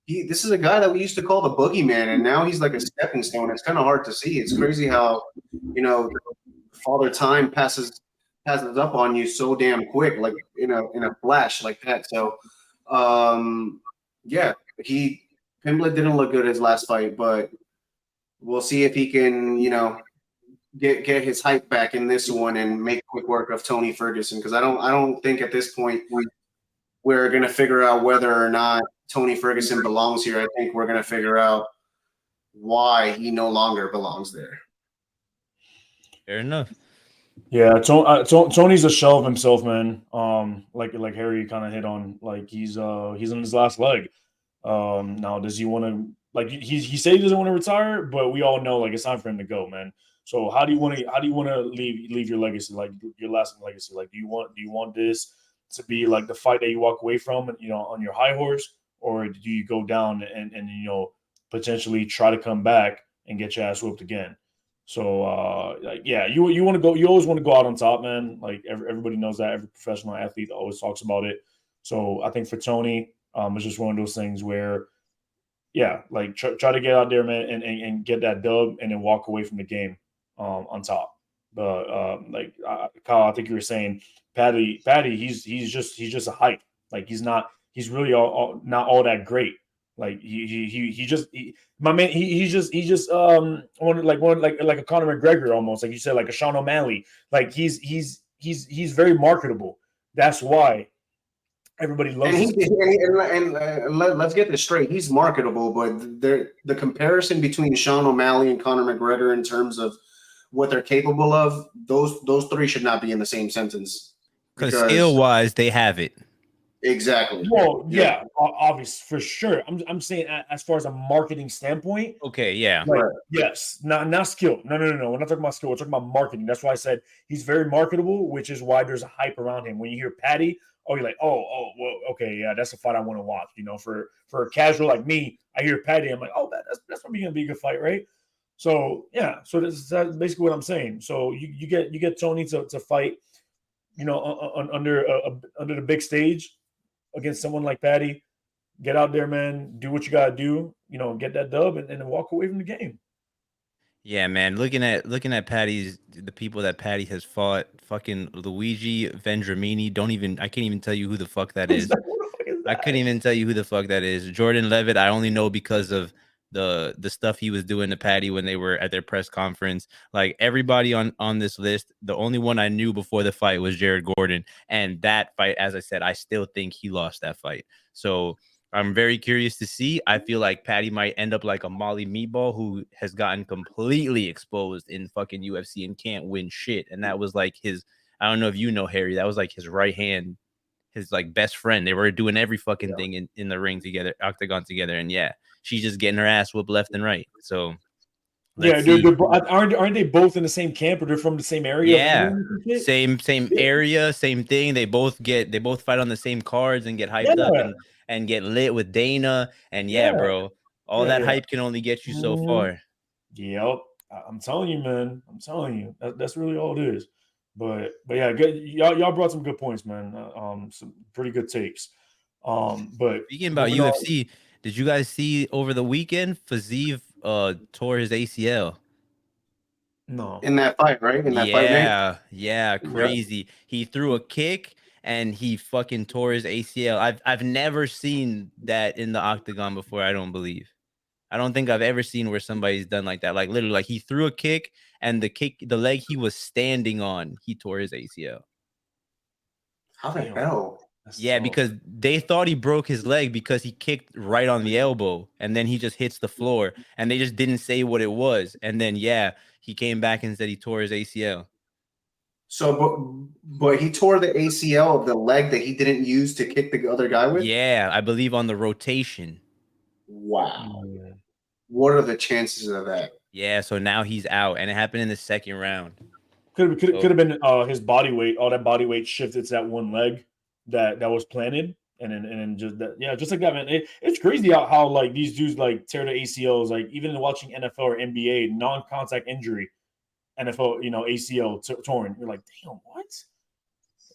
this is a guy that we used to call the boogeyman, and now he's like a stepping stone. It's kind of hard to see. It's crazy how Father Time passes up on you so damn quick, like in a flash like that. So. Pimblett didn't look good his last fight, but we'll see if he can, get his hype back in this one and make quick work of Tony Ferguson. Because I don't think at this point we're gonna figure out whether or not Tony Ferguson belongs here. I think we're gonna figure out why he no longer belongs there. Fair enough. Yeah, Tony's a shell of himself, man. Like Harry kind of hit on, like he's on his last leg. Now does he want to, like he said he doesn't want to retire, but we all know like it's time for him to go, man. So how do you want to leave your legacy, like your lasting legacy? Like do you want this to be like the fight that you walk away from, on your high horse, or do you go down and potentially try to come back and get your ass whooped again? So you want to go. You always want to go out on top, man. Like everybody knows that. Every professional athlete always talks about it. So I think for Tony, it's just one of those things where, like try to get out there, man, and get that dub, and then walk away from the game on top. But Kyle, I think you were saying Patty, he's just a hype. Like he's really not all that great. Like he's just a Conor McGregor almost, like you said, like a Sean O'Malley. Like he's very marketable. That's why everybody loves him. And let's get this straight. He's marketable, but the comparison between Sean O'Malley and Conor McGregor in terms of what they're capable of, those three should not be in the same sentence. Because skill wise, they have it. Exactly. Well, yeah, obvious for sure. I'm saying as far as a marketing standpoint. Okay, yeah. Like, yes, not skill. No. We're not talking about skill. We're talking about marketing. That's why I said he's very marketable, which is why there's a hype around him. When you hear Patty, you're like, well, okay, yeah, that's a fight I want to watch. For a casual like me, I hear Patty, I'm like, that's probably gonna be a good fight, right? So yeah, so that's basically what I'm saying. So you get Tony to fight, under the big stage against someone like Patty. Get out there, man. Do what you gotta do. Get that dub and then walk away from the game. Yeah, man. Looking at the people that Patty has fought, fucking Luigi Vendramini. I can't even tell you who the fuck that is. I couldn't even tell you who the fuck that is. Jordan Levitt, I only know because of the stuff he was doing to Patty when they were at their press conference. Like everybody on this list, the only one I knew before the fight was Jared Gordon. And that fight, as I said, I still think he lost that fight. So I'm very curious to see. I feel like Patty might end up like a Molly Meatball who has gotten completely exposed in fucking UFC and can't win shit. And that was like his, I don't know if you know Harry, that was like his right hand, his like best friend. They were doing every fucking thing in the ring together, octagon together. And yeah, she's just getting her ass whooped left and right. So Yeah, aren't they both in the same camp, or they're from the same area? yeah, same area, same thing. They both fight on the same cards and get hyped up and get lit with Dana. And yeah, bro, all that hype can only get you so far. Yep, I'm telling you, man. I'm telling you, that's really all it is. But yeah, good. Y'all brought some good points, man. Some pretty good takes. But speaking about UFC, did you guys see over the weekend Fiziev tore his ACL? No. In that fight, right? In that fight, Nate? Yeah, crazy. He threw a kick and he fucking tore his ACL. I've never seen that in the octagon before, I don't believe. I don't think I've ever seen where somebody's done like that. Like literally, like he threw a kick and the leg he was standing on, he tore his ACL. How the hell? Yeah, because they thought he broke his leg because he kicked right on the elbow and then he just hits the floor and they just didn't say what it was. And then, yeah, he came back and said he tore his ACL. So, but he tore the ACL of the leg that he didn't use to kick the other guy with? Yeah, I believe on the rotation. Wow. What are the chances of that? Yeah, so now he's out and it happened in the second round. Could have been his body weight. All that body weight shifted to that one leg that was planted, and then just that, just like that, man. It's crazy how like these dudes like tear the ACLs. Like even watching NFL or NBA, non-contact injury, NFL, ACL torn. You're like, damn, what?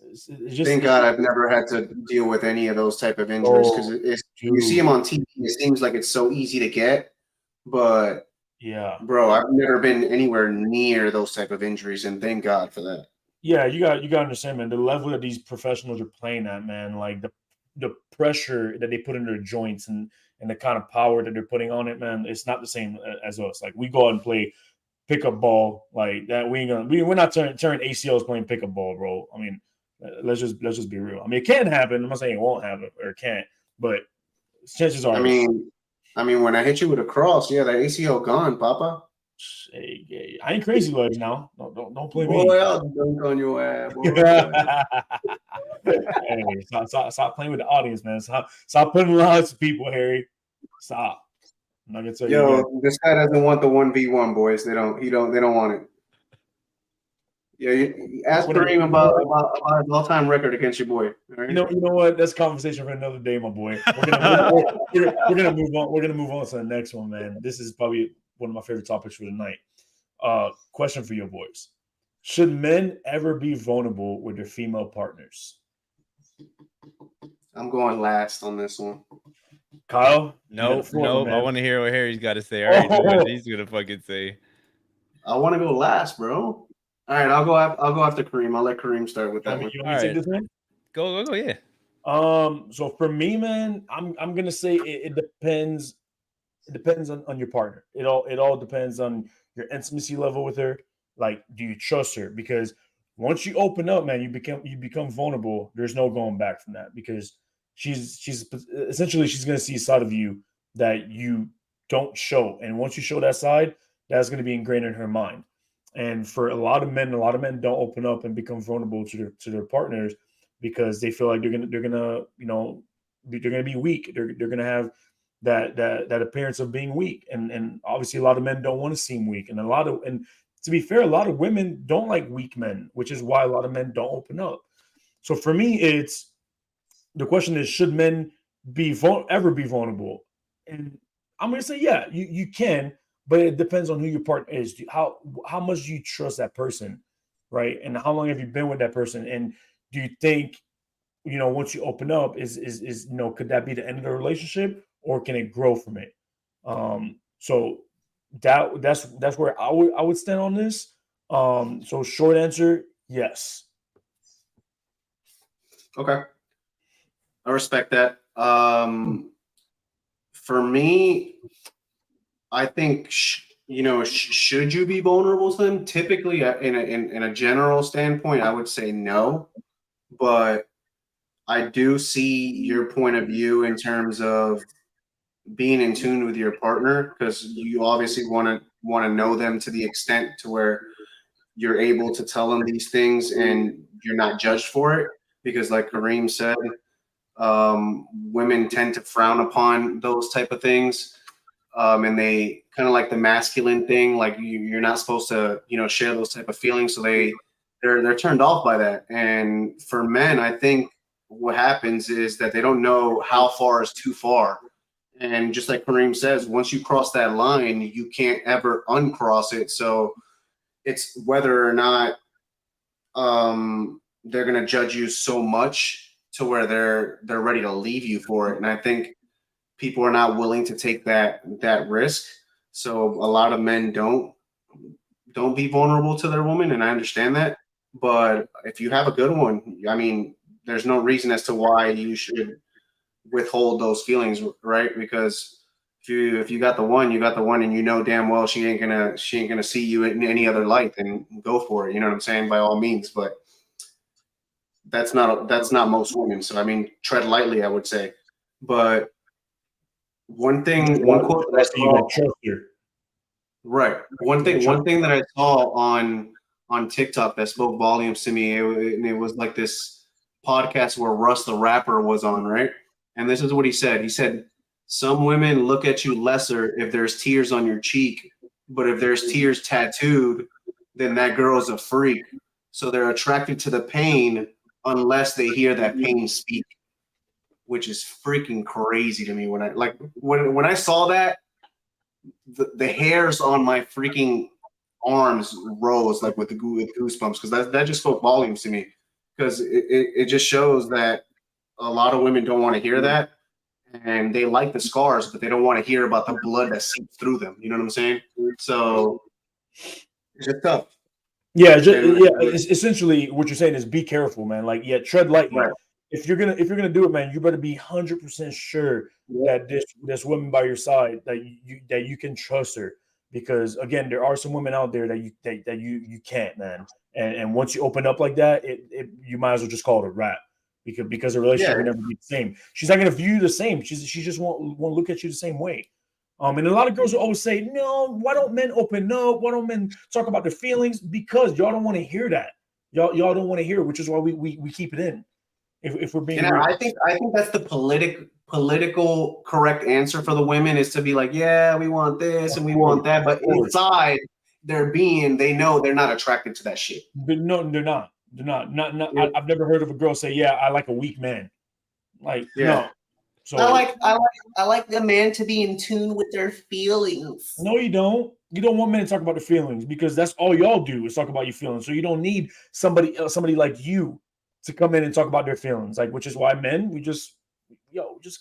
It's just, thank God I've never had to deal with any of those type of injuries because you see them on TV. It seems like it's so easy to get, but yeah, bro, I've never been anywhere near those type of injuries, and thank God for that. Yeah, you got to understand, man. The level that these professionals are playing at, man, like the pressure that they put in their joints and the kind of power that they're putting on it, man, it's not the same as us. Like we go out and play pickup ball like that. We're not turning ACLs playing pickup ball, bro. I mean, let's just be real. I mean, it can happen. I'm not saying it won't happen or it can't, but chances are. I mean, when I hit you with a cross, yeah, that ACL gone, Papa. Hey, I ain't crazy legs now. Don't play me. Boy, I'll dunk on your ass. Hey, stop playing with the audience, man. Stop putting lies to people, Harry. Stop. I'm not gonna tell you. This guy doesn't want the 1v1, boys. They don't want it. Yeah, ask Kareem about his all-time record against your boy. Right? You know what? That's a conversation for another day, my boy. We're gonna move on. We're gonna move on to the next one, man. This is probably one of my favorite topics for tonight. Question for your boys: should men ever be vulnerable with their female partners? I'm going last on this one. Kyle? No. I want to hear what Harry's got to say. I already know what he's gonna fucking say. I want to go last, bro. All right, I'll go after Kareem. I'll let Kareem start with that one. You want me to take this one? Go, yeah. So for me, man, I'm gonna say it depends. It depends on your partner. It all depends on your intimacy level with her. Like, do you trust her? Because once you open up, man, you become vulnerable. There's no going back from that because she's essentially she's gonna see a side of you that you don't show, and once you show that side, that's gonna be ingrained in her mind. And for a lot of men don't open up and become vulnerable to their partners because they feel like they're gonna be weak. They're gonna have that appearance of being weak. And obviously a lot of men don't want to seem weak. And to be fair, a lot of women don't like weak men, which is why a lot of men don't open up. So for me, the question is, should men ever be vulnerable? And I'm gonna say, yeah, you can. But it depends on who your partner is. How much do you trust that person, right? And how long have you been with that person? And do you think, once you open up, could that be the end of the relationship, or can it grow from it? So that's where I would stand on this. So short answer, yes. Okay, I respect that. For me, I think should you be vulnerable to them? Typically, in a general standpoint, I would say no. But I do see your point of view in terms of being in tune with your partner, because you obviously want to know them to the extent to where you're able to tell them these things and you're not judged for it. Because, like Kareem said, women tend to frown upon those type of things, and they kind of like the masculine thing, like you're not supposed to, share those type of feelings. So they're turned off by that. And for men, I think what happens is that they don't know how far is too far. And just like Kareem says, once you cross that line, you can't ever uncross it. So it's whether or not they're going to judge you so much to where they're ready to leave you for it. And I think people are not willing to take that risk. So a lot of men don't be vulnerable to their woman, and I understand that. But if you have a good one, I mean, there's no reason as to why you should withhold those feelings, right? Because if you got the one, you got the one, and you know damn well she ain't gonna see you in any other light, then go for it. You know what I'm saying? By all means, but that's not most women. So I mean, tread lightly, I would say. But one quote that I saw, right? One thing that I saw on TikTok that spoke volumes to me, it was like this podcast where Russ the rapper was on, right? And this is what he said. He said, some women look at you lesser if there's tears on your cheek, but if there's tears tattooed, then that girl's a freak. So they're attracted to the pain unless they hear that pain speak, which is freaking crazy to me. When I saw that, the hairs on my freaking arms rose like with goosebumps, because that just spoke volumes to me, because it just shows that a lot of women don't want to hear that, and they like the scars, but they don't want to hear about the blood that seeps through them. You know what I'm saying? So it's just tough. Yeah, it's essentially what you're saying is be careful, man. Like, yeah, tread lightly. Right. If you're gonna do it, man, you better be 100% sure that this woman by your side, that you can trust her. Because again, there are some women out there that you can't, man. And once you open up like that, you might as well just call it a wrap, because the relationship will never be the same. She's not gonna view you the same. She just won't look at you the same way. And a lot of girls will always say, no, why don't men open up? Why don't men talk about their feelings? Because y'all don't want to hear that. Y'all don't want to hear it, which is why we keep it in. If we're being real. I think that's the political correct answer for the women, is to be like, yeah, we want this and we want that, but inside they know they're not attracted to that shit. But no, they're not. They're not. Yeah. I've never heard of a girl say, yeah, I like a weak man. Like, no. So I like the man to be in tune with their feelings. No, you don't. You don't want men to talk about their feelings, because that's all y'all do is talk about your feelings. So you don't need somebody like you to come in and talk about their feelings. Like, which is why men, we just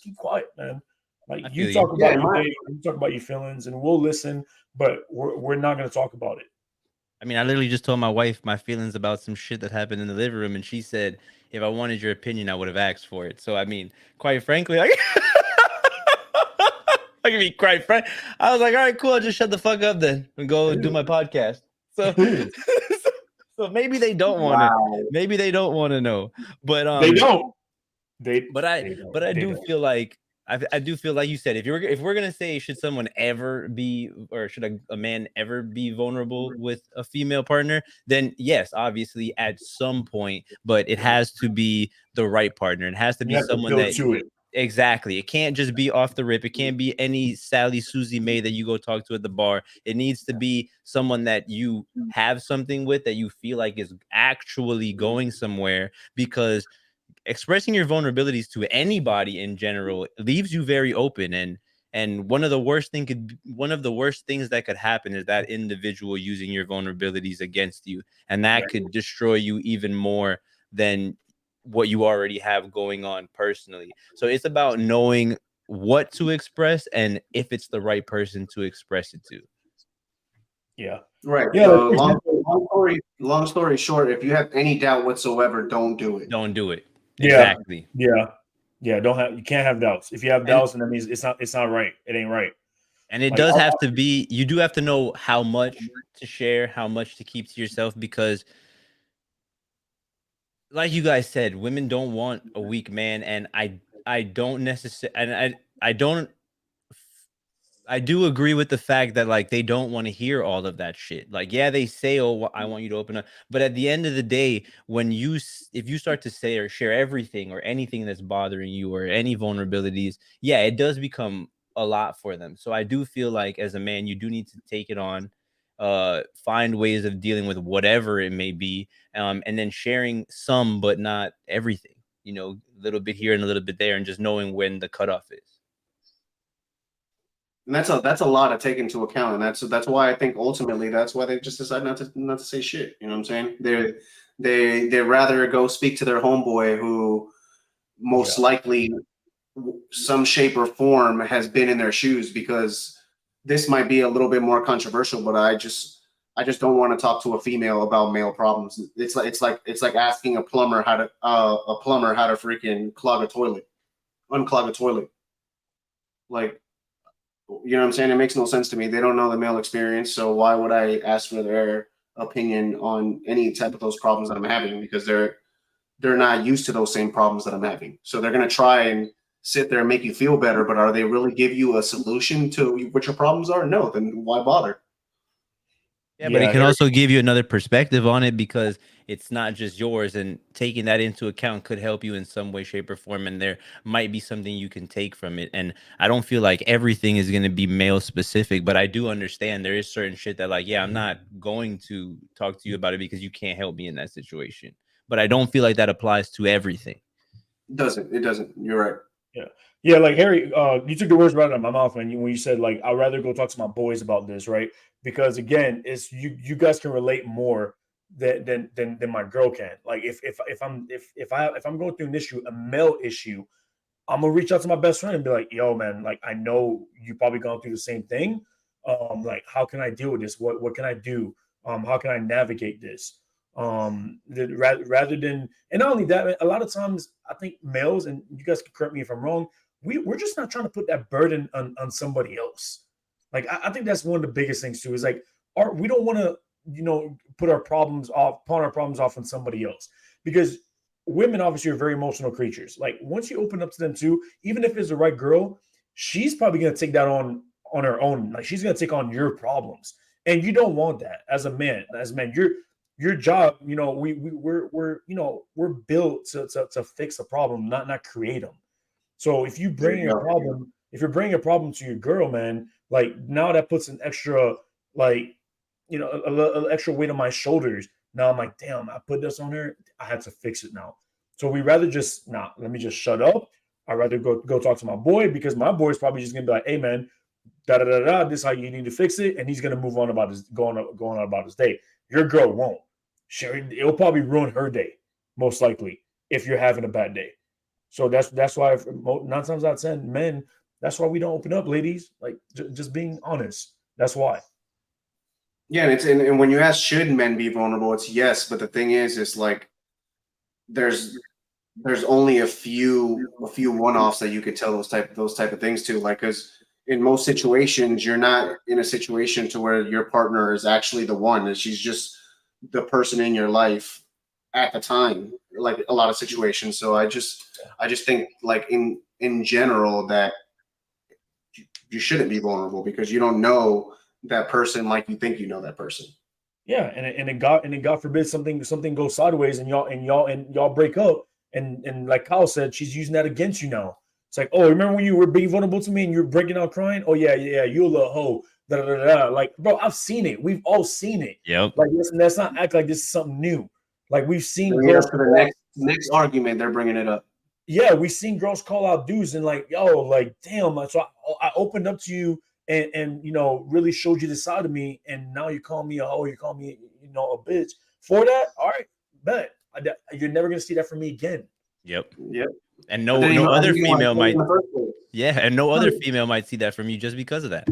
keep quiet, man. Like, you talk about your feelings, and we'll listen, but we're not going to talk about it. I mean, I literally just told my wife my feelings about some shit that happened in the living room, and she said, if I wanted your opinion, I would have asked for it. So, I mean, quite frankly, I can be quite frank. I was like, all right, cool. I'll just shut the fuck up then and go do my podcast. So, so maybe they don't want to. Maybe they don't want to know. But they don't. I do feel like you said, if we're gonna say, should someone ever be, or should a man ever be vulnerable with a female partner, then yes, obviously at some point, but it has to be the right partner. It has to be someone that exactly. It can't just be off the rip. It can't be any Sally Susie May that you go talk to at the bar. It needs to be someone that you have something with, that you feel like is actually going somewhere, because expressing your vulnerabilities to anybody in general leaves you very open, and one of the worst things that could happen is that individual using your vulnerabilities against you, and that could destroy you even more than what you already have going on personally. So it's about knowing what to express and if it's the right person to express it to. Yeah. Right. Yeah. Long story short, if you have any doubt whatsoever, don't do it. Don't do it. Exactly. Yeah. You can't have doubts. If you have doubts, and that means it's not right. It ain't right. And it does have to be, you do have to know how much to share, how much to keep to yourself, because like you guys said, women don't want a weak man, and I don't necessarily, and I don't. I do agree with the fact that like they don't want to hear all of that shit. Like, yeah, they say, "Oh, I want you to open up," but at the end of the day, when if you start to say or share everything or anything that's bothering you or any vulnerabilities, yeah, it does become a lot for them. So I do feel like as a man, you do need to take it on, find ways of dealing with whatever it may be, and then sharing some, but not everything. You know, a little bit here and a little bit there, and just knowing when the cutoff is. And that's a lot to take into account, and that's why I think ultimately that's why they just decide not to say shit. You know what I'm saying? They rather go speak to their homeboy who most likely some shape or form has been in their shoes, because this might be a little bit more controversial, but I just don't want to talk to a female about male problems. It's like asking a plumber how to freaking unclog a toilet. Like, you know what I'm saying? It makes no sense to me. They don't know the male experience, so why would I ask for their opinion on any type of those problems that I'm having? Because they're not used to those same problems that I'm having. So they're gonna try and sit there and make you feel better, but are they really give you a solution to what your problems are? No, then why bother? Yeah, but it can Harry, also give you another perspective on it because it's not just yours, and taking that into account could help you in some way, shape, or form. And there might be something you can take from it. And I don't feel like everything is going to be male specific, but I do understand there is certain shit that, like, yeah, I'm not going to talk to you about it because you can't help me in that situation. But I don't feel like that applies to everything. It doesn't. You're right. Yeah, like Harry, you took the words right out of my mouth when you said like I'd rather go talk to my boys about this, right? Because again, it's you guys can relate more than my girl can. Like if I'm going through an issue, a male issue, I'm gonna reach out to my best friend and be like, "Yo, man, like I know you probably gone through the same thing. Like how can I deal with this? What can I do? How can I navigate this? Rather than and not only that, a lot of times I think males, and you guys can correct me if I'm wrong, we're just not trying to put that burden on somebody else. Like I think that's one of the biggest things too. Is like we don't want to put our problems off, pawn our problems off on somebody else, because women obviously are very emotional creatures. Like once you open up to them too, even if it's the right girl, she's probably gonna take that on her own. Like she's gonna take on your problems, and you don't want that as a man. As a man, your job, we're built to fix a problem, not create them. So There you go. if you're bringing a problem to your girl, man, like now that puts an extra, like, a extra weight on my shoulders. Now I'm like, damn, I put this on her. I had to fix it now. So we rather just let me just shut up. I'd rather go talk to my boy, because my boy's probably just gonna be like, hey man, da da da da, this is how you need to fix it, and he's gonna move on about his going on about his day. Your girl won't. It'll probably ruin her day, most likely, if you're having a bad day. So that's why 9 times out of 10 men, that's why we don't open up, ladies. Like just being honest. That's why. Yeah, and when you ask should men be vulnerable, it's yes, but the thing is like there's only a few one-offs that you could tell those type of things to, like, because in most situations you're not in a situation to where your partner is actually the one, and she's just the person in your life at the time, like a lot of situations. So I just think, like, in general, that you shouldn't be vulnerable because you don't know that person like you think you know that person. Yeah, and God forbid something goes sideways, and y'all break up, and like Kyle said, she's using that against you now. It's like, oh, remember when you were being vulnerable to me and you're breaking out crying? Oh yeah, you a little hoe. Da, da, da, da. Like, bro, I've seen it. We've all seen it. Yep. Like, listen, let's not act like this is something new. Like we've seen Bring it girls up to the next argument. They're bringing it up. yeah, we've seen girls call out dudes and like, yo, like, damn. Like, so I opened up to you and really showed you the side of me, and now you call me a hoe, you call me, a bitch for that. All right, bet. You're never gonna see that from me again. Yep. Yep. And But no then no other you want to female say it in might. the first place. Yeah, and no other female might see that from you just because of that.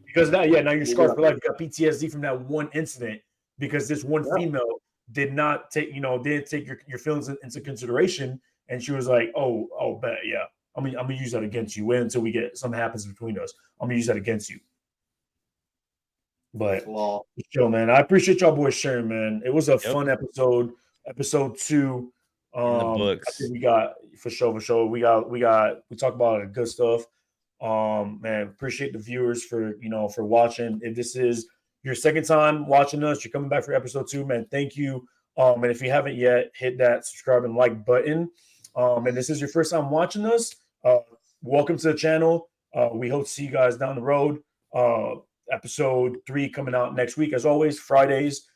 Because now you're scarred Yeah. for life. You got PTSD from that one incident because this one Yeah. female did not take, didn't take your feelings into consideration, and she was like, oh, bet, yeah. I'm gonna use that against you. Wait until we get something happens between us. I'm gonna use that against you. But Law. chill, man. I appreciate y'all boys sharing, man. It was a Yep. fun episode. Episode 2. In the I books. think we got for sure. We talked about the good stuff. Man, appreciate the viewers for watching. If this is your second time watching us, you're coming back for episode 2, man. Thank you. And if you haven't yet, hit that subscribe and like button. And this is your first time watching us, welcome to the channel. We hope to see you guys down the road. Episode 3 coming out next week, as always, Fridays.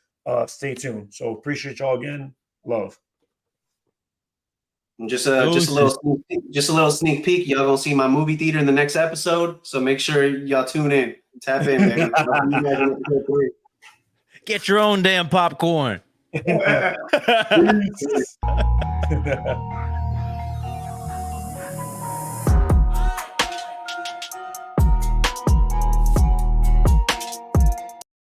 Stay tuned. So appreciate y'all again. Love. And just a little sneak peek. Y'all gonna see my movie theater in the next episode. So make sure y'all tune in. Tap in, baby. Get your own damn popcorn. Peace.